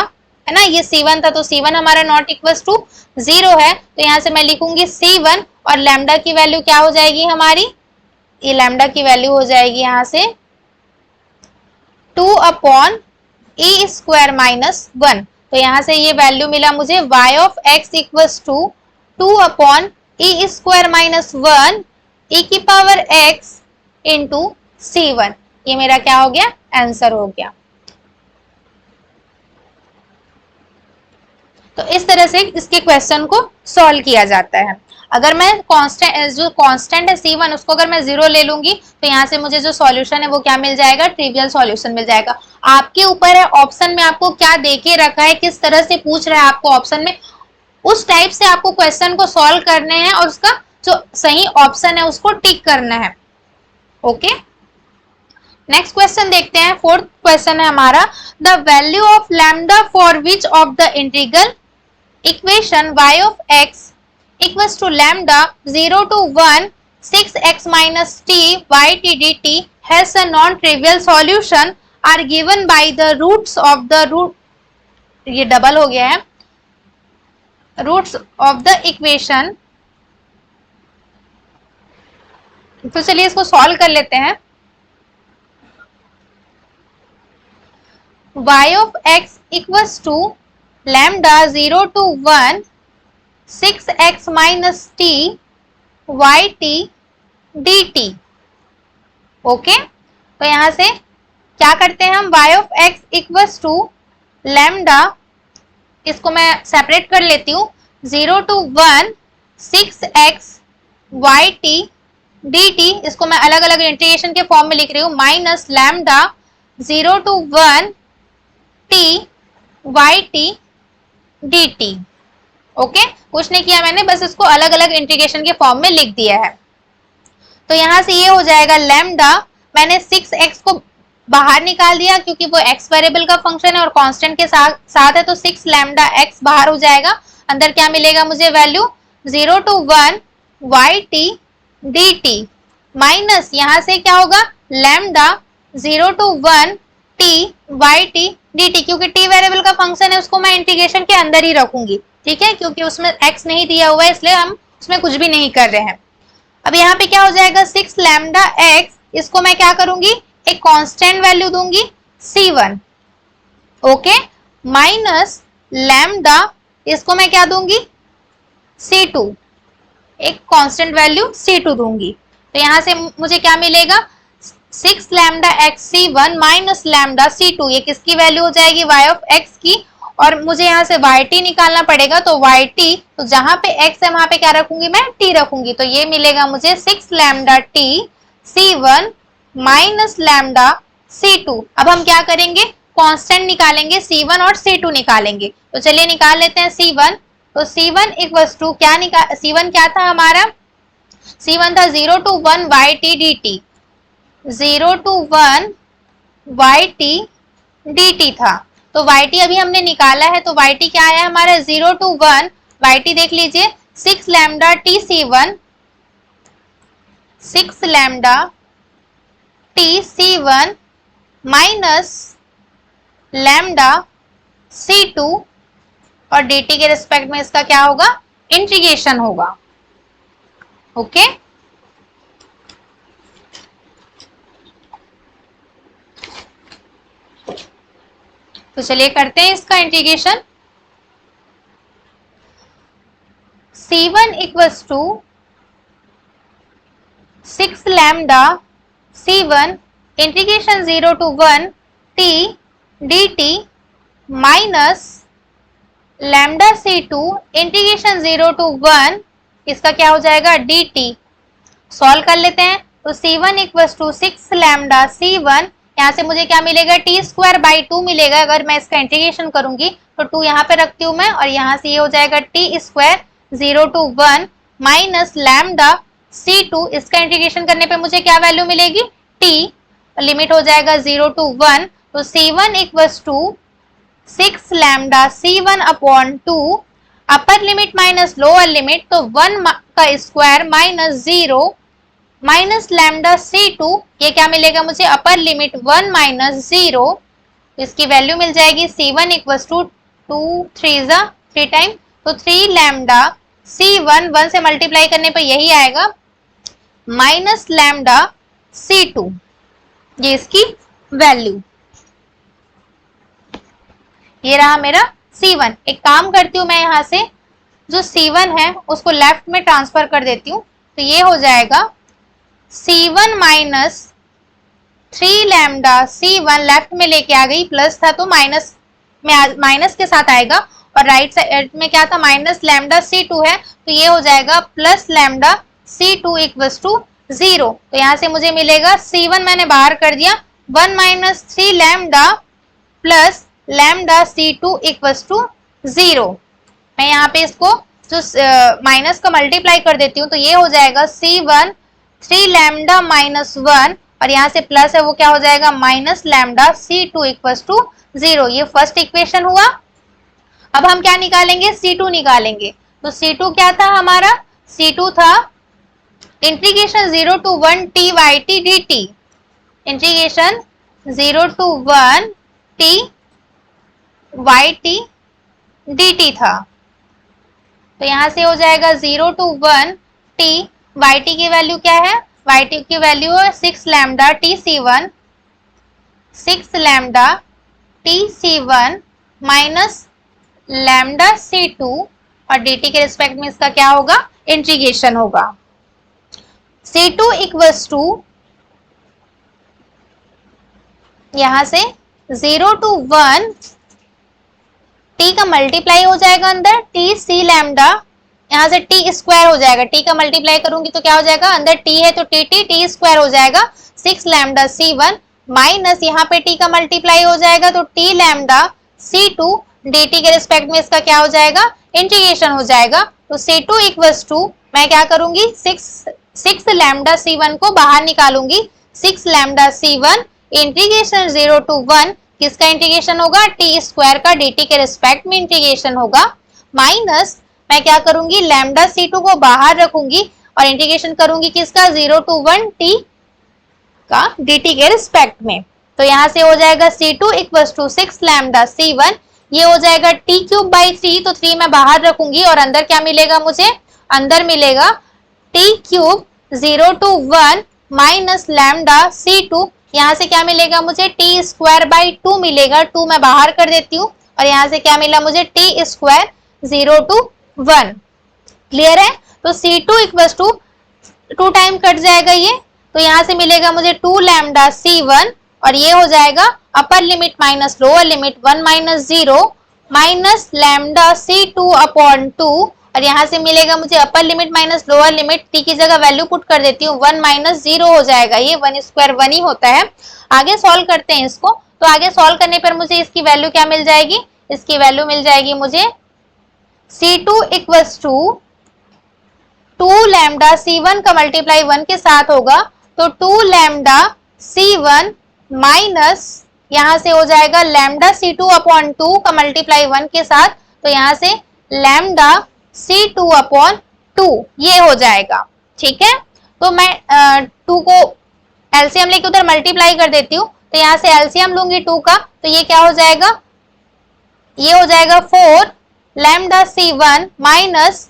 है ना, ये c1 था, तो c1 हमारा नॉट इक्वल्स टू 0 है, तो यहाँ से मैं लिखूंगी c1 और लैम्डा की वैल्यू क्या हो जाएगी हमारी, ये लैम्डा की वैल्यू हो जाएगी यहाँ से 2/e स्क्वायर माइनस 1। तो यहाँ से ये वैल्यू मिला मुझे y of x equals to 2/e square minus 1 e की पावर x इंटू c1। ये मेरा क्या हो गया, आंसर हो गया। तो इस तरह से इसके क्वेश्चन को सॉल्व किया जाता है। अगर मैं कांस्टेंट, जो कांस्टेंट है c1, उसको अगर मैं 0 ले लूंगी तो यहाँ से मुझे जो सॉल्यूशन है वो क्या मिल जाएगा, ट्रिवियल सॉल्यूशन मिल जाएगा। आपके ऊपर है ऑप्शन में आपको क्या देके रखा है, किस तरह से पूछ रहा है आपको ऑप्शन में, उस टाइप से आपको क्वेश्चन को सॉल्व करने हैं और उसका जो सही ऑप्शन है उसको टिक करना है। ओके, नेक्स्ट क्वेश्चन देखते हैं। फोर्थ क्वेश्चन है हमारा, the value of lambda for which of the integral equation y of x equals to lambda 0 to 1 6x minus t yt dt has a non-trivial solution are given by the roots of the root, ये double हो गया है, roots of the equation। तो चलिए इसको solve कर लेते हैं। y of x equals to lambda 0 to 1 6x minus t yt dt। Okay, तो यहां से क्या करते हैं हम, y of x equals to lambda, इसको मैं सेपरेट कर लेती हूँ, 0 to 1 6x yt dt, इसको मैं अलग अलग इंटीग्रेशन के फॉर्म में लिख रही हूँ, minus lambda 0 to 1 t yt dt। Okay, कुछ नहीं किया मैंने, बस इसको अलग अलग इंटीग्रेशन के फॉर्म में लिख दिया है। तो यहां से ये हो जाएगा लैम्डा, मैंने 6x को बाहर निकाल दिया क्योंकि वो x वेरिएबल का फंक्शन है और कांस्टेंट के साथ है, तो 6 लैम्डा x बाहर हो जाएगा। अंदर क्या मिलेगा मुझे value, 0 to 1 yt dt minus यहाँ से क्या होगा, lambda 0 to 1 t yt dt, क्योंकि t वेरिएबल का फंक्शन है उसको मैं इंटीग्रेशन के अंदर ही रखूंगी, ठीक है, क्योंकि उसमें x नहीं दिया हुआ है इसलिए हम उसमें कुछ भी नहीं कर रहे हैं। अब यहाँ पे क्या हो जाएगा, 6 लैम्डा x, इसको मैं क्या करूंगी, एक कांस्टेंट वैल्यू दूंगी c1, ओके, माइनस लैम्डा, इसको मैं क्या दूंगी c2, एक कांस्टेंट वैल्यू c2 दूंगी। तो यहाँ से मुझे क्या मिलेगा, 6 lambda x c1 minus lambda c2, ये किसकी वैल्यू हो जाएगी, y ऑफ x की, और मुझे यहाँ से yt निकालना पड़ेगा, तो yt, तो जहां पे x है वहां पे क्या रखूंगी मैं, t रखूंगी, तो ये मिलेगा मुझे 6 lambda t c1 minus lambda c2। अब हम क्या करेंगे, कांस्टेंट निकालेंगे, c1 और c2 निकालेंगे, तो चलिए निकाल लेते हैं c1। तो c1 इक्वल्स टू क्या c1 क्या था हमारा, c1 था 0 to 1 yt dt, 0 to 1 yt dt था, तो yt अभी हमने निकाला है, तो yt क्या आया हमारा, 0 to 1 yt देख लीजिए, 6 lambda t c1, 6 lambda t c1 minus lambda c2, और dt के रिस्पेक्ट में इसका क्या होगा, इंटीग्रेशन होगा। ओके, तो चलिए करते हैं इसका integration. c1 equals to 6 lambda C1 integration 0 to 1 t dt minus lambda C2 integration 0 to 1 इसका क्या हो जाएगा dt। सॉल्व कर लेते हैं तो C1 equals to 6 lambda C1, यहाँ से मुझे क्या मिलेगा टी स्क्वायर बाई 2 मिलेगा। अगर मैं इसका इंटीग्रेशन करूंगी तो 2 यहाँ पे रखती हूँ मैं, और यहाँ से ये हो जाएगा T square 0 to 1 minus lambda C2, इसका इंटीग्रेशन करने पे मुझे क्या वैल्यू मिलेगी t, लिमिट हो जाएगा 0 to 1, तो C1 equals to 6 lambda C1 upon 2, upper limit minus lower limit, तो 1 का square minus 0 minus lambda C2, ये क्या मिलेगा मुझे अपर लिमिट 1 माइनस 0, इसकी वैल्यू मिल जाएगी C1 इक्वल्स टू 2 3 3 टाइम, तो 3 लैम्डा C1 1 से मल्टीप्लाई करने पे यही आएगा माइनस लैम्डा C2, ये इसकी वैल्यू। ये रहा मेरा C1। एक काम करती हूँ मैं यहाँ से जो C1 है उसको लेफ्ट में ट्रांसफर कर देती हूँ, तो ये हो जाएगा C1 minus 3 lambda C1 left में लेके आ गई, प्लस था तो माइनस में माइनस के साथ आएगा, और राइट साइड में क्या था माइनस लैम्डा C2 है, तो ये हो जाएगा plus lambda C2 equals to 0। तो यहाँ से मुझे मिलेगा C1 मैंने बाहर कर दिया 1 minus 3 lambda plus lambda C2 equals to 0। मैं यहाँ पे इसको जो माइनस का मल्टीप्लाई कर देती हूँ, तो ये हो जाएगा C1 3 लैम्डा माइनस 1, और यहाँ से प्लस है वो क्या हो जाएगा minus lambda C2 equals to 0। ये फर्स्ट इक्वेशन हुआ। अब हम क्या निकालेंगे C2 निकालेंगे, तो C2 क्या था हमारा, C2 था integration 0 to 1 t yt dt, integration 0 to 1 t yt dt था। तो यहाँ से हो जाएगा 0 to 1 t, yt की वैल्यू क्या है, yt की वैल्यू है 6 lambda tc1, 6 lambda tc1 minus lambda c2, और dt के रिस्पेक्ट में इसका क्या होगा इंटीग्रेशन होगा। C2 इक्वल्स टू यहां से 0 to 1 t का मल्टीप्लाई हो जाएगा अंदर t c लैम्डा, यहाँ से t स्क्वायर हो जाएगा, t का मल्टीप्लाई करूंगी तो क्या हो जाएगा अंदर t है तो t स्क्वायर हो जाएगा 6 लैम्डा C1 माइनस यहाँ पे t का मल्टीप्लाई हो जाएगा तो t लैम्डा C2, dt के रिस्पेक्ट में इसका क्या हो जाएगा इंटीग्रेशन हो जाएगा। तो C2 इक्वल्स टू मैं क्या करूंगी 6 लैम्डा C1 को बाहर निकालूंगी, 6 लैम्डा C1 इंटीग्रेशन 0 to 1 किसका इंटीग्रेशन होगा t स्क्वायर का dt के रिस्पेक्ट में इंटीग्रेशन होगा, माइनस मैं क्या करूंगी लैम्डा C2 को बाहर रखूंगी और इंटीग्रेशन करूंगी किसका 0 to 1 t का dt के रिस्पेक्ट में। तो यहाँ से हो जाएगा C2 equals to 6 lambda C1, ये हो जाएगा t क्यूब बाई 3, तो 3 मैं बाहर रखूंगी और अंदर क्या मिलेगा मुझे, अंदर मिलेगा t cube 0 to 1 minus lambda C2, यहाँ से क्या मिलेगा मुझे t स्क्वायर बाई 2 मिलेगा, 2 मैं बाहर कर देती हूँ और यहाँ से क्या मिला मुझे t स्क्वायर 0 to 1। क्लियर है। तो C2 equals to 2 time cut जाएगा ये, तो यहाँ से मिलेगा मुझे 2 लैम्डा C1 और ये हो जाएगा अपर limit minus lower limit 1 minus 0 minus lambda C2 upon 2, और यहाँ से मिलेगा मुझे अपर limit minus lower limit, t की जगह वैल्यू पुट कर देती हूँ 1 माइनस 0 हो जाएगा, ये 1 स्क्वायर 1 ही होता है। आगे सॉल्व करते हैं इसको, तो आगे सॉल्व करने पर मुझे इसकी वैल्यू क्या मिल जाएगी, इसकी वैल्यू मिल जाएगी मुझे C2 equals to 2 lambda C1 का मल्टीप्लाई 1 के साथ होगा, तो 2 लैम्डा C1 माइनस यहाँ से हो जाएगा लैम्डा C2 अपॉन 2 का मल्टीप्लाई 1 के साथ, तो यहाँ से लैम्डा C2 अपॉन 2 ये हो जाएगा। ठीक है, तो मैं 2 को एलसीएम लेके उधर मल्टीप्लाई कर देती हूँ, तो यहाँ से एलसीएम लूंगी 2 का, तो ये क्या हो जाएगा, ये हो जाएगा 4 lambda C1 minus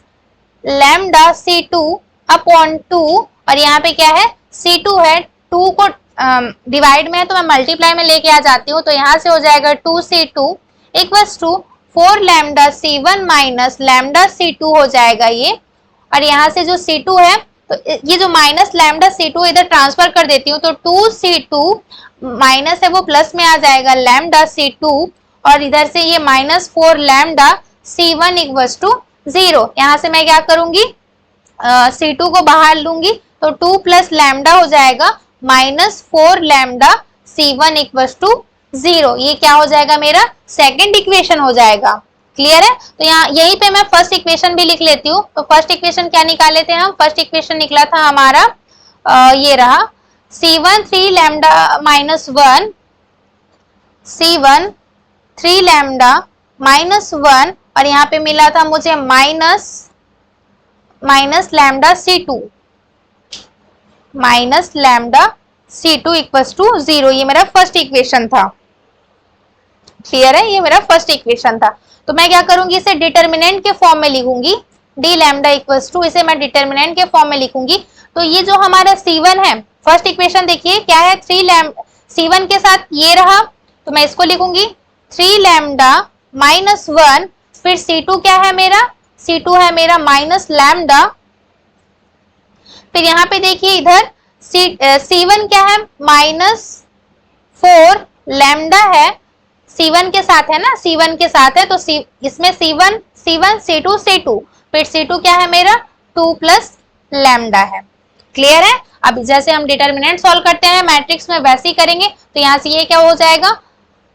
lambda C2 upon 2, और यहाँ पे क्या है C2 है, 2 को डिवाइड में है तो मैं मल्टीप्लाई में लेके आ जाती हूँ, तो यहाँ से हो जाएगा 2C2 equals to 4 lambda C1 minus lambda C2 हो जाएगा ये, और यहाँ से जो C2 है तो ये जो माइनस लैम्डा C2 इधर ट्रांसफर कर देती हूँ, तो 2C2 माइनस है वो प्लस में आ जाएगा लैम्डा C2, और इधर से ये -4 लैम्डा C1 इक्वल्स टू 0। यहाँ से मैं क्या करूंगी, C2 को बाहर लूंगी, तो 2 प्लस लैम्डा हो जाएगा -4 लैम्डा C1 इक्वल्स टू 0। ये क्या हो जाएगा, मेरा सेकंड इक्वेशन हो जाएगा। क्लियर है? तो यहाँ यहीं पे मैं फर्स्ट इक्वेशन भी लिख लेती हूँ। तो फर्स्ट इक्वेशन क्या निकाले थे हम, फर्स्ट इक्वेशन निकला था हमारा ये रहा C1 3 लैम्डा -1, C1 3 लैम्डा -1, और यहाँ पे मिला था मुझे minus lambda C2 equals to 0। ये मेरा फर्स्ट इक्वेशन था। क्लियर है? ये मेरा फर्स्ट इक्वेशन था। तो मैं क्या करूंगी, इसे डिटर्मिनेंट के फॉर्म में लिखूंगी, डी लैम्डा इक्वल्स टू, इसे मैं डिटर्मिनेंट के फॉर्म में लिखूंगी। तो ये जो हमारा C1 है, फर्स्ट इक्वेशन देखिए क्या है, 3 लैम्डा C1 के साथ ये रहा, तो मैं इसको लिखूंगी 3 लैम्डा -1, फिर C2 क्या है मेरा, C2 है मेरा माइनस लैम्डा, फिर यहाँ पे देखिए इधर C1 क्या है, -4 लैम्डा है, C1 के साथ है ना, C1 के साथ है, तो इसमें C1 C2 फिर C2 क्या है मेरा 2 प्लस लैम्डा है। क्लियर है? अब जैसे हम डिटर्मिनेंट सॉल्व करते हैं मैट्रिक्स में, वैसे ही करेंगे। तो यहाँ से ये क्या हो जाएगा,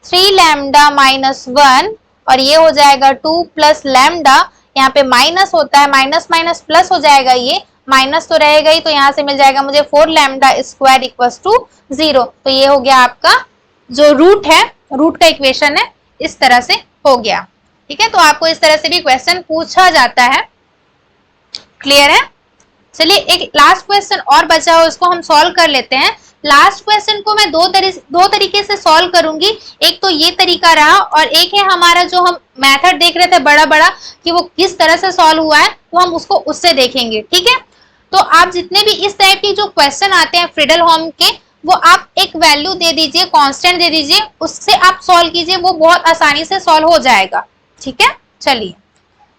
3 लैम्डा -1, और ये हो जाएगा 2 प्लस लैम्डा, यहाँ पे माइनस होता है, माइनस माइनस प्लस हो जाएगा, ये माइनस तो रहेगा ही, तो यहाँ से मिल जाएगा मुझे 4 लैम्डा स्क्वायर इक्वल्स टू 0। तो ये हो गया आपका जो रूट है, रूट का इक्वेशन है, इस तरह से हो गया। ठीक है? तो आपको इस तरह से भी क्वेश्चन पूछा जाता है। क्लियर है? चलिए एक लास्ट क्वेश्चन और बचा हो, उसको हम सॉल्व कर लेते हैं। लास्ट क्वेश्चन को मैं दो तरीके से सॉल्व करूंगी। एक तो ये तरीका रहा, और एक है हमारा जो हम मेथड देख रहे थे बड़ा बड़ा कि वो किस तरह से सॉल्व हुआ है, तो हम उसको उससे देखेंगे। ठीक है? तो आप जितने भी इस टाइप की जो क्वेश्चन आते हैं फ्रीडलहॉम के, वो आप एक वैल्यू दे दीजिए, कांस्टेंट दे दीजिए, उससे आप सॉल्व कीजिए, वो बहुत आसानी से सॉल्व हो जाएगा। ठीक है? चलिए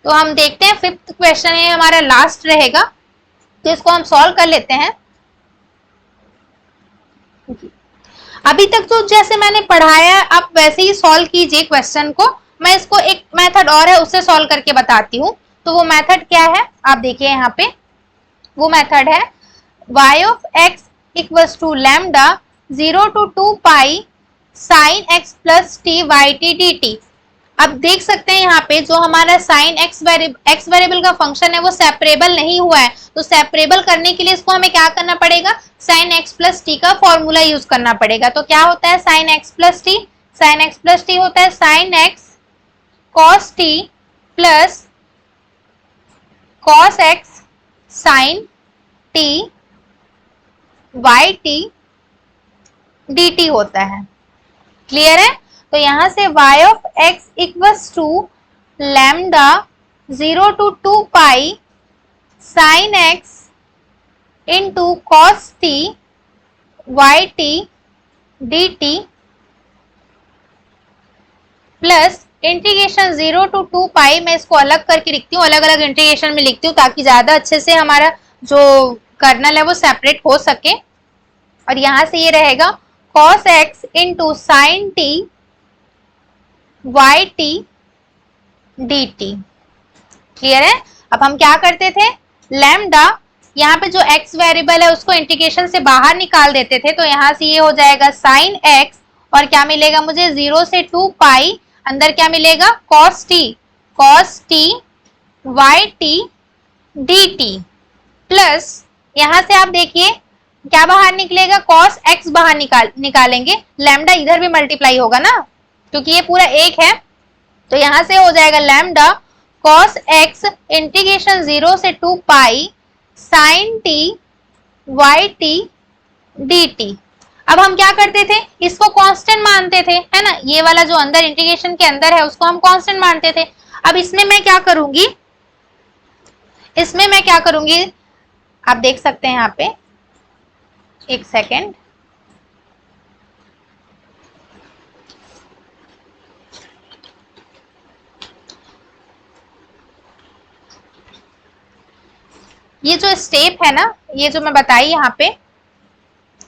तो हम देखते हैं, फिफ्थ क्वेश्चन है हमारा, लास्ट रहेगा, तो इसको हम सॉल्व कर लेते हैं। अभी तक तो जैसे मैंने पढ़ाया आप वैसे ही सॉल्व कीजिए क्वेश्चन को। मैं इसको एक मेथड और है उससे सॉल्व करके बताती हूँ। तो वो मेथड क्या है आप देखिए, यहाँ पे वो मेथड है y of x equals to lambda 0 to 2 pi sine x plus t Y T D t. अब देख सकते हैं यहाँ पे जो हमारा साइन x वेरिएबल का फंक्शन है वो सेपरेबल नहीं हुआ है, तो सेपरेबल करने के लिए इसको हमें क्या करना पड़ेगा, साइन x प्लस टी का फॉर्मूला यूज करना पड़ेगा। तो क्या होता है sine x plus t, sine x plus t होता है sine x cos t plus cos x sine t Y T D t होता है। क्लियर है? तो यहां से y of x equals to lambda 0 to 2 pi sine x into cos t Y T D t plus integration 0 to 2 पाई, मैं इसको अलग करके लिखती हूँ, अलग अलग इंटीग्रेशन में लिखती हूँ ताकि ज्यादा अच्छे से हमारा जो कर्नल है वो सेपरेट हो सके। और यहां से ये रहेगा cos x into sine t Y T D t. Clear है? अब हम क्या करते थे, लैम्डा यहाँ पे जो x वेरिएबल है उसको इंटीग्रेशन से बाहर निकाल देते थे, तो यहाँ से ये हो जाएगा साइन x, और क्या मिलेगा मुझे 0 से 2 पाई, अंदर क्या मिलेगा cos t Y T D t plus यहां से आप देखिए क्या बाहर निकलेगा, कॉस x बाहर निकालेंगे, लैम्डा इधर भी मल्टीप्लाई होगा ना क्योंकि ये पूरा एक है, तो यहां से हो जाएगा लैम्डा कॉस x इंटीग्रेशन 0 से 2 pi sine t Y T D t. अब हम क्या करते थे, इसको कांस्टेंट मानते थे, है ना, ये वाला जो अंदर इंटीग्रेशन के अंदर है उसको हम कांस्टेंट मानते थे। अब इसमें मैं क्या करूंगी, आप देख सकते हैं यहाँ पे, एक सेकेंड, ये जो स्टेप है ना, ये जो मैं बताई यहाँ पे,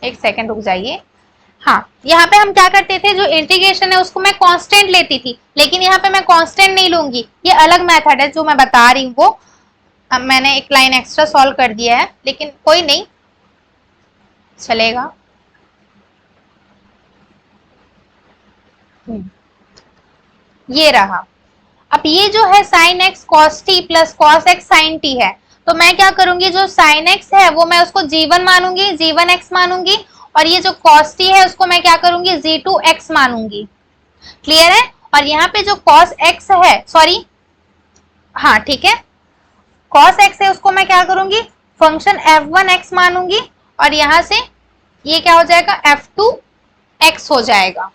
एक सेकेंड रुक जाइए। हाँ, यहाँ पे हम क्या करते थे, जो इंटीग्रेशन है उसको मैं कांस्टेंट लेती थी, लेकिन यहाँ पे मैं कांस्टेंट नहीं लूंगी, ये अलग मेथड है जो मैं बता रही हूँ वो। अब मैंने एक लाइन एक्स्ट्रा सॉल्व कर दिया है, लेकिन कोई नहीं, चलेगा। ये रहा। अब ये जो है sin x cos t plus cos x sin t है, तो मैं क्या करूंगी, जो sin x है वो मैं उसको g1 मानूंगी, g1 x मानूंगी, और ये जो cos t है उसको मैं क्या करूंगी, g2 x मानूंगी। क्लियर है? और यहाँ पे जो cos x है, सॉरी, हाँ ठीक है, cos x है उसको मैं क्या करूंगी, फंक्शन f1 x मानूंगी, और यहां से ये क्या हो जाएगा, f2 x हो जाएगा।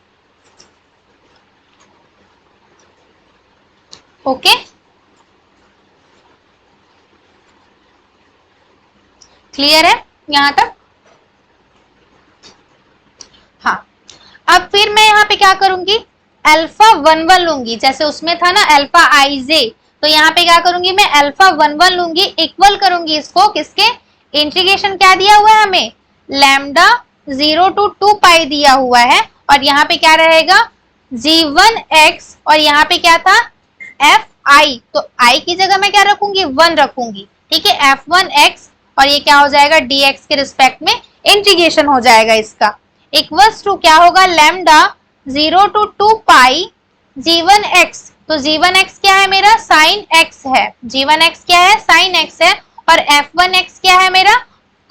ओके, क्लियर है यहां तक? हाँ, अब फिर मैं यहाँ पे क्या करूंगी, अल्फा 1 1 लूंगी, जैसे उसमें था ना अल्फा आई जे, तो यहाँ पे क्या करूंगी, मैं अल्फा 1 1 लूंगी, इक्वल करूंगी इसको किसके, इंटीग्रेशन क्या दिया हुआ है हमें, लैम्डा 0 to 2 पाई दिया हुआ है, और यहाँ पे क्या रहेगा, g1x, और यहाँ पे क्या था, एफ आई, तो आई की जगह मैं क्या रखूंगी, 1 रखूंगी, ठीक है, f1x, और ये क्या हो जाएगा, dx के रिस्पेक्ट में इंटीग्रेशन हो जाएगा इसका, इक्वल्स टू क्या होगा, लैम्डा 0 to 2 पाई g1x, तो g1x क्या है मेरा, sin x है, g1x क्या है, sin x है, और f1x क्या है मेरा,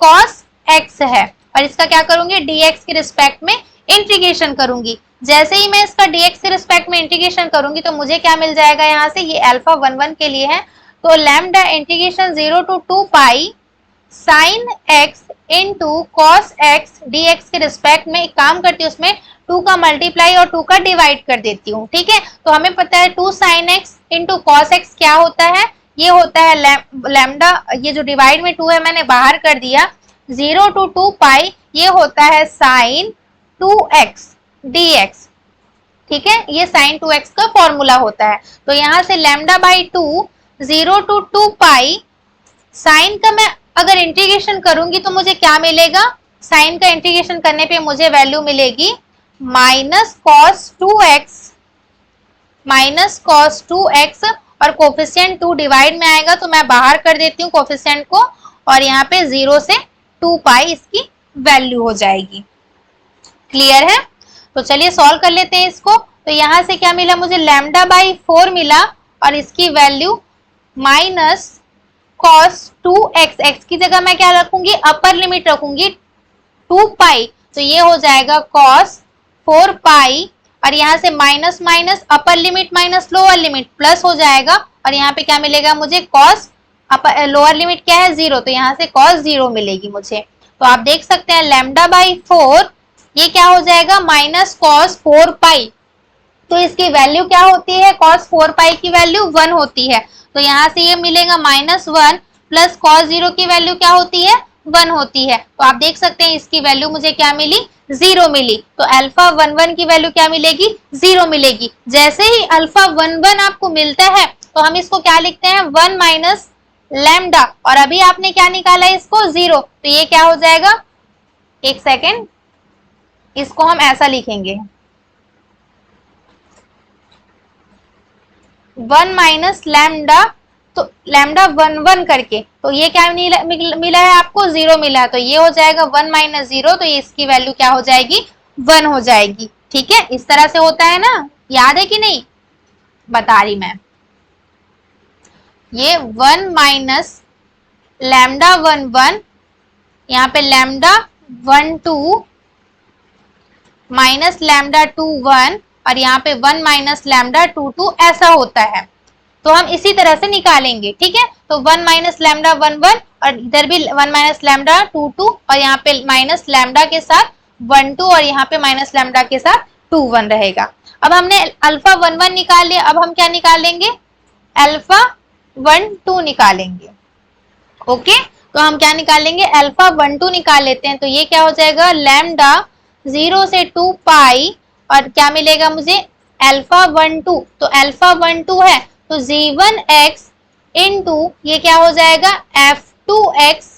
cos x है, और इसका क्या करूंगी, dx के रिस्पेक्ट में इंटीग्रेशन करूंगी। जैसे ही मैं इसका dx के रिस्पेक्ट में इंटीग्रेशन करूंगी तो मुझे क्या मिल जाएगा, यहाँ से ये अल्फा 1 1 के लिए है, तो lambda integration 0 to 2 pi sin x into cos x dx के रिस्पेक्ट में, एक काम करती हूँ उसमें 2 का मल्टीप्लाई और 2 का डिवाइड कर देती हूँ, ठीक है, तो हमें पता है 2 sin x into cos x क्या होता है, ये होता है लैम्डा, ये जो डिवाइड में 2 है मैंने बाहर कर दिया, 0 to 2 पाई, ये होता है sin 2x dx, ठीक है, ये sin 2x का फॉर्मूला होता है, तो यहाँ से lambda by 2 0 to 2 pi, sine का मैं अगर इंटीग्रेशन करूंगी तो मुझे क्या मिलेगा, साइन का इंटीग्रेशन करने पे मुझे वैल्यू मिलेगी माइनस कॉस 2x, और कोफिशिएंट 2 डिवाइड में आएगा तो मैं बाहर कर देती हूँ कोफिशिएंट को, और यहाँ पे 0 से 2 पाई इसकी वैल्यू हो जाएगी। क्लियर है? तो चलिए सॉल्व कर लेते हैं इसको। तो यहाँ से क्या मिला मुझे, लैम्डा बाई 4 मिला, और इसकी value minus cos 2x, x की जगह मैं क्या रखूंगी, अपर लिमिट रखूंगी 2 पाई, तो ये हो जाएगा cos 4 पाई, और यहाँ से माइनस माइनस अपर limit minus lower limit plus हो जाएगा, और यहाँ पे क्या मिलेगा मुझे, cos लोअर लिमिट क्या है 0, तो यहाँ से cos 0 मिलेगी मुझे। तो आप देख सकते हैं लैम्डा बाई 4 ये क्या हो जाएगा, माइनस cos 4 पाई, तो इसकी वैल्यू क्या होती है, cos 4 पाई की वैल्यू 1 होती है, तो यहाँ से ये मिलेगा -1 प्लस cos 0 की वैल्यू क्या होती है, 1 होती है, तो आप देख सकते हैं इसकी वैल्यू मुझे क्या मिली, 0 मिली, तो अल्फा 1 1 की वैल्यू क्या मिलेगी, 0 मिलेगी। जैसे ही अल्फा 1 1 आपको मिलता है तो हम इसको क्या लिखते हैं, 1 माइनस लैम्डा, और अभी आपने क्या निकाला है इसको 0, तो ये क्या हो जाएगा, एक सेकेंड, इसको हम ऐसा लिखेंगे 1 माइनस लैम्डा, तो लैम्डा 1 1 करके, तो ये क्या मिला है आपको, 0 मिला, तो ये हो जाएगा 1 माइनस 0, तो ये इसकी वैल्यू क्या हो जाएगी, 1 हो जाएगी। ठीक है, इस तरह से होता है ना, याद है कि नहीं, बता रही मैं, ये 1 माइनस लैम्डा 1 1, यहाँ पे लैम्डा 1 2 माइनस लैम्डा 2 1, और यहाँ पे 1 माइनस लैम्डा 2 2 ऐसा होता है, तो हम इसी तरह से निकालेंगे। ठीक है, तो 1 माइनस लैम्डा 1 1, और इधर भी 1 माइनस लैम्डा 2 2, और यहाँ पे माइनस लैम्डा के साथ 1 2, और यहाँ पे माइनस लैम्डा के साथ 2 1 रहेगा। अब हमने अल्फा 1 1 निकाल लिया, अब हम क्या निकालेंगे, अल्फा 1 2 निकालेंगे। ओके, तो हम क्या निकालेंगे, अल्फा 1 2 निकाल लेते हैं, तो ये क्या हो जाएगा, लैम्डा 0 से 2 पाई, और क्या मिलेगा मुझे, अल्फा 1 2, तो अल्फा 1 2 है तो g1x इंटू ये क्या हो जाएगा, 2x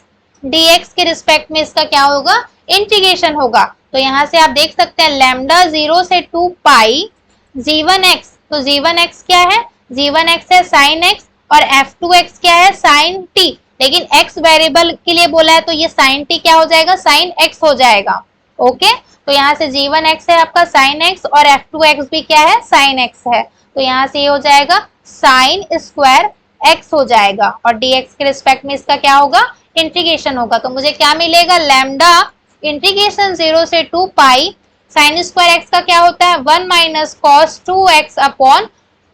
dx के रिस्पेक्ट में इसका क्या होगा, इंटीग्रेशन होगा। तो यहाँ से आप देख सकते हैं लैम्डा 0 से 2 पाई g1x, तो g1x क्या है, g1x है sin x और f2x क्या है sin t, लेकिन x वेरिएबल के लिए बोला है तो ये sin t क्या हो जाएगा, sin x हो जाएगा। ओके, तो यहाँ से g1x है आपका sin x और f2x भी क्या है, sin x है, तो यहाँ से ये हो जाएगा sin स्क्वायर x हो जाएगा और dx के रिस्पेक्ट में इसका क्या होगा, इंटीग्रेशन होगा। तो मुझे क्या मिलेगा, लैम्डा इंटीग्रेशन 0 से 2 पाई साइन स्क्वायर x का क्या होता है 1 माइनस कॉस 2x अपॉन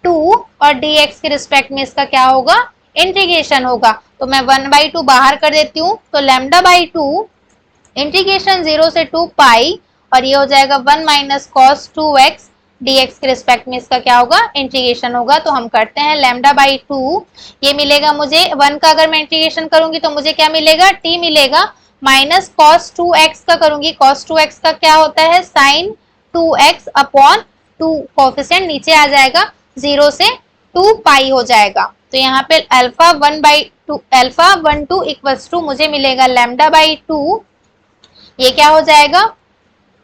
2 और dx के रिस्पेक्ट में इसका क्या होगा, इंटीग्रेशन होगा। तो मैं 1/2 बाहर कर देती हूँ, तो लैम्डा बाई 2 इंटीग्रेशन 0 से 2 पाई और ये हो जाएगा 1 माइनस कॉस 2x, dx के रिस्पेक्ट में इसका क्या होगा, इंटीग्रेशन होगा। तो हम करते हैं लैम्डा बाई 2, ये मिलेगा मुझे 1 का अगर मैं इंटीग्रेशन करूंगी तो मुझे क्या मिलेगा, t मिलेगा, माइनस कॉस 2x का करूंगी, कॉस 2x का क्या होता है साइन 2x अपॉन 2, कोफिशिएंट नीचे आ जाएगा 0 से 2 पाई हो जाएगा। तो यहाँ पे अल्फा 1/2 अल्फा 1 2 इक्वल्स टू मुझे मिलेगा लैम्डा बाई 2, ये क्या हो जाएगा,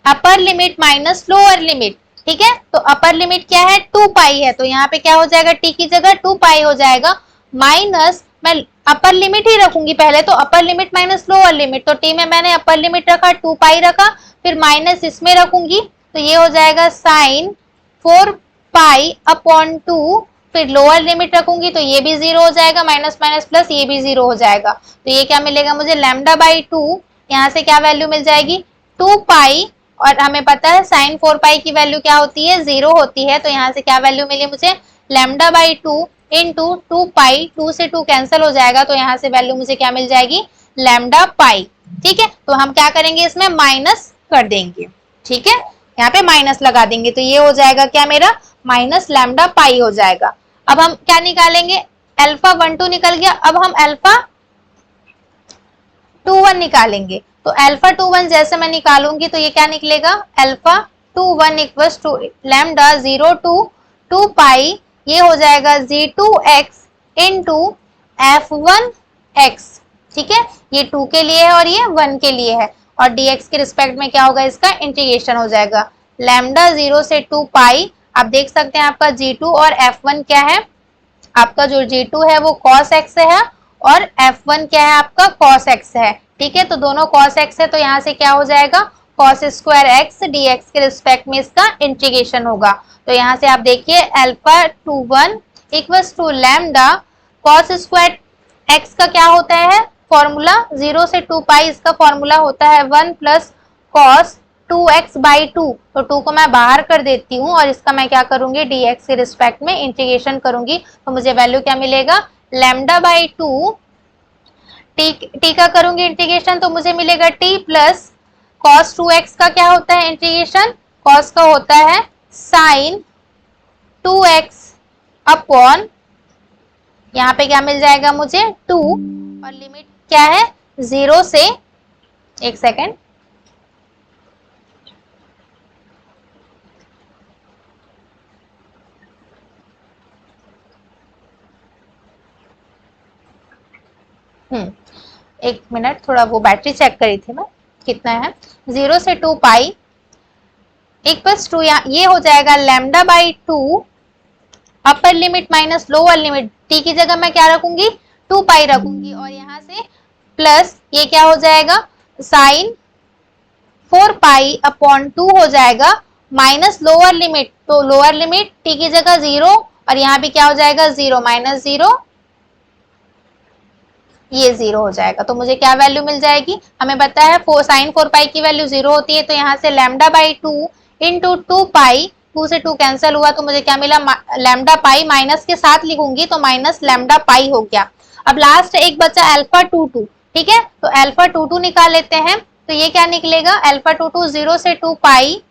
अपर लिमिट माइनस लोअर लिमिट, ठीक है। तो अपर लिमिट क्या है 2 पाई है, तो यहाँ पे क्या हो जाएगा, t की जगह 2 पाई हो जाएगा, माइनस मैं अपर लिमिट ही रखूंगी पहले, तो upper limit minus lower limit, तो t में मैंने अपर लिमिट रखा 2 पाई रखा, फिर माइनस इसमें रखूंगी तो ये हो जाएगा साइन 4 पाई अपॉन 2, फिर लोअर लिमिट रखूंगी तो ये भी 0 हो जाएगा, माइनस माइनस प्लस ये भी 0 हो जाएगा। तो ये क्या मिलेगा मुझे, लैम्डा बाई 2, यहाँ से क्या वैल्यू मिल जाएगी 2 पाई, और हमें पता है साइन 4 पाई की वैल्यू क्या होती है, 0 होती है। तो यहाँ से क्या वैल्यू मिली मुझे, लैम्डा बाई 2 इंटू 2 पाई, 2 से 2 कैंसिल हो जाएगा, तो यहाँ से वैल्यू मुझे क्या मिल जाएगी, लैम्डा पाई, ठीक है। तो हम क्या करेंगे, इसमें माइनस कर देंगे, ठीक है, यहाँ पे माइनस लगा देंगे, तो ये हो जाएगा क्या मेरा, माइनस लैम्डा पाई हो जाएगा। अब हम क्या निकालेंगे, अल्फा 1 2 निकल गया, अब हम अल्फा 2 1 निकालेंगे। तो अल्फा 2 1 जैसे मैं निकालूंगी तो ये क्या निकलेगा, alpha 2 1 equals to lambda 0 to 2 pi, ये हो जाएगा g2x इंटू f1x, ठीक है, ये 2 के लिए है और ये 1 के लिए है, और dx के रिस्पेक्ट में क्या होगा, इसका इंटीग्रेशन हो जाएगा, लैम्डा 0 से 2 पाई। आप देख सकते हैं आपका g2 और f1 क्या है, आपका जो g2 है वो cos x है और f1 क्या है आपका cos x है, ठीक है। तो दोनों cos x है, तो यहाँ से क्या हो जाएगा, cos स्क्वायर x dx के रिस्पेक्ट में इसका इंटीग्रेशन होगा। तो यहाँ से आप देखिए alpha 2 1 equals to lambda cos square x का क्या होता है फॉर्मूला, 0 से 2 पाई इसका फॉर्मूला होता है 1 प्लस cos 2x बाई 2, तो 2 को मैं बाहर कर देती हूँ और इसका मैं क्या करूंगी, dx के रिस्पेक्ट में इंटीग्रेशन करूंगी, तो मुझे वैल्यू क्या मिलेगा, लैम्डा बाई 2, टी का करूंगी इंटीग्रेशन तो मुझे मिलेगा t प्लस cos 2x का क्या होता है इंटीग्रेशन, cos का होता है साइन 2x अपॉन, यहाँ पे क्या मिल जाएगा मुझे 2, और लिमिट क्या है 0 से, एक सेकेंड, एक मिनट, थोड़ा वो बैटरी चेक करी थी मैं कितना है, 0 से 2 पाई इक्वल्स टू, ये हो जाएगा lambda by 2 upper limit minus lower limit, T की जगह मैं क्या रखूंगी 2 पाई रखूंगी, और यहाँ से प्लस ये क्या हो जाएगा साइन 4 पाई अपॉन 2 हो जाएगा, माइनस लोअर लिमिट, तो लोअर लिमिट टी की जगह 0 और यहाँ भी क्या हो जाएगा 0 माइनस 0, ये 0 हो जाएगा। तो मुझे क्या वैल्यू मिल जाएगी, हमें पता है साइन 4 पाई की वैल्यू 0 होती है, तो यहाँ से लैम्डा बाई 2 इंटू 2 पाई, 2 से 2 कैंसिल हुआ तो मुझे क्या मिला, लैम्डा पाई, माइनस के साथ लिखूंगी तो माइनस लैम्डा पाई हो गया। अब लास्ट एक बचा अल्फा 2 2, ठीक है, तो अल्फा 2 2 निकाल लेते हैं, तो ये क्या निकलेगा, अल्फा 2 2 0 से 2 पाई,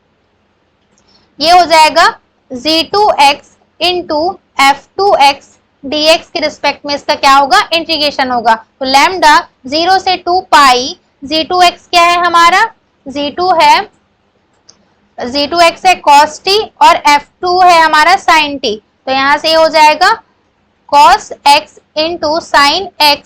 ये हो जाएगा g2x इंटू f2x, dx के रिस्पेक्ट में इसका क्या होगा, इंटीग्रेशन होगा। तो लैम्डा 0 से 2 पाई, g2x क्या है हमारा, g2x है cos t और f2 है हमारा sin t, तो यहाँ से हो जाएगा cos x into sign x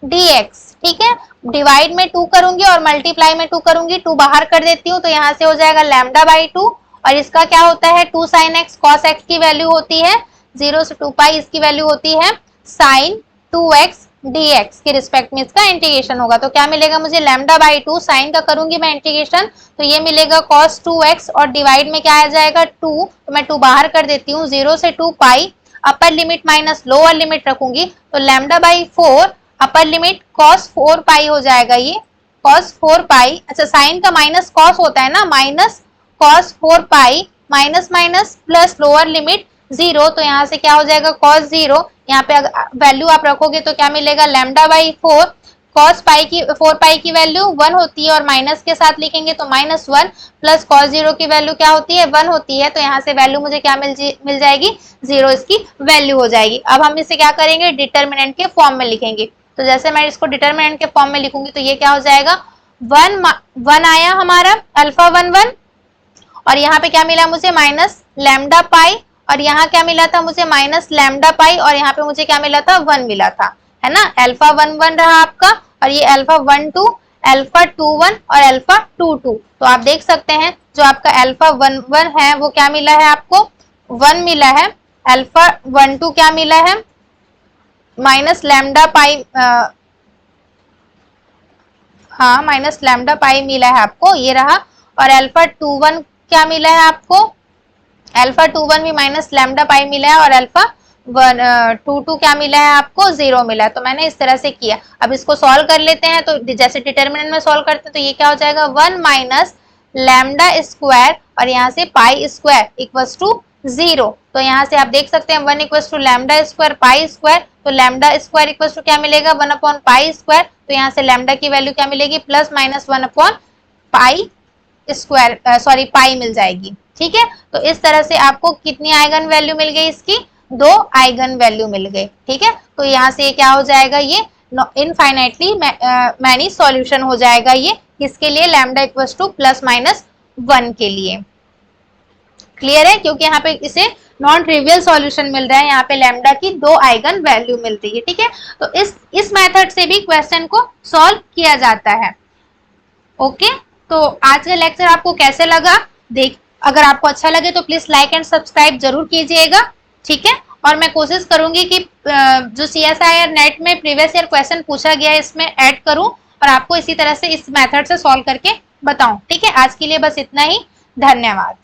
dx, ठीक है। डिवाइड में 2 करूंगी और मल्टीप्लाई में 2 करूंगी, 2 बाहर कर देती हूँ तो यहाँ से हो जाएगा लैम्डा बाई 2, और इसका क्या होता है 2 sin x cos x की वैल्यू होती है 0 से 2 पाई, इसकी वैल्यू होती है sin 2x dx के रिस्पेक्ट में इसका इंटीग्रेशन होगा। तो क्या मिलेगा मुझे लैम्डा बाई 2, साइन का करूंगी मैं इंटीग्रेशन तो ये मिलेगा cos 2x, और डिवाइड में क्या आ जाएगा 2, तो मैं 2 बाहर कर देती हूँ 0 से 2 pi, upper limit minus lower limit रखूंगी तो lambda by 4, upper limit cos 4 pi हो जाएगा ये cos 4 पाई, अच्छा साइन का माइनस cos होता है ना, minus cos 4 pi minus minus plus lower limit 0, तो यहाँ से क्या हो जाएगा cos 0, यहाँ पे वैल्यू आप रखोगे तो क्या मिलेगा लैम्डा बाई 4, cos पाई की 4 पाई की वैल्यू 1 होती है और माइनस के साथ लिखेंगे तो -1 प्लस cos 0 की वैल्यू क्या होती है 1 होती है, तो यहाँ से वैल्यू मुझे क्या मिल जाएगी 0 इसकी वैल्यू हो जाएगी। अब हम इसे क्या करेंगे डिटर्मिनेंट के फॉर्म में लिखेंगे, तो जैसे मैं इसको डिटर्मिनेंट के फॉर्म में लिखूंगी तो ये क्या हो जाएगा 1 आया हमारा अल्फा 1 और यहाँ पे क्या मिला मुझे माइनस लैम्डा पाई, और यहाँ क्या मिला था मुझे माइनस लैम्डा पाई, और यहाँ पे मुझे क्या मिला था 1 मिला था, है ना। अल्फा 1 रहा आपका, और ये अल्फा 1 अल्फा 2 और अल्फा 2 तो आप देख सकते हैं जो आपका अल्फा 1 है वो क्या मिला है आपको 1 मिला है, अल्फा 1 क्या मिला है माइनस लैम्डा पाई, हाँ माइनस लैम्डा पाई मिला है आपको ये रहा, और अल्फा 2 क्या मिला है आपको अल्फा 2 भी माइनस लैम्डा पाई मिला है, और अल्फा 2 क्या मिला है आपको 0 मिला है। तो मैंने इस तरह से किया। अब इसको सॉल्व कर लेते हैं, तो जैसे डिटर्मिनेंट में सॉल्व करते हैं तो ये क्या हो जाएगा 1 माइनस लैम्डा स्क्वायर और यहाँ से पाई स्क्वायर इक्वल्स टू 0, तो यहाँ से आप देख सकते हैं 1 equals to lambda square pi square, तो लैम्डा स्क्वायर इक्वल्स टू क्या मिलेगा 1 अपॉन पाई स्क्वायर, तो यहाँ से लैम्डा की वैल्यू क्या मिलेगी plus minus 1 upon pi square sorry pi मिल जाएगी, ठीक है। तो इस तरह से आपको कितनी आइगन वैल्यू मिल गई इसकी 2 आइगन वैल्यू मिल गई, ठीक है। तो यहाँ से क्या हो जाएगा ये इनफाइनाइटली मैनी सॉल्यूशन हो जाएगा ये किसके लिए lambda equals two plus minus 1 के लिए। क्लियर है, क्योंकि यहाँ पे इसे नॉन ट्रिवियल सॉल्यूशन मिल रहा है, यहाँ पे लैम्डा की 2 आइगन वैल्यू मिलती है, ठीक है। तो इस मेथड से भी क्वेश्चन को सॉल्व किया जाता है। ओके, तो आज का लेक्चर आपको कैसे लगा अगर आपको अच्छा लगे तो प्लीज लाइक एंड सब्सक्राइब जरूर कीजिएगा, ठीक है। और मैं कोशिश करूंगी कि जो CSIR नेट में प्रीवियस ईयर क्वेश्चन पूछा गया है इसमें ऐड करूं और आपको इसी तरह से इस मेथड से सॉल्व करके बताऊं, ठीक है। आज के लिए बस इतना ही, धन्यवाद।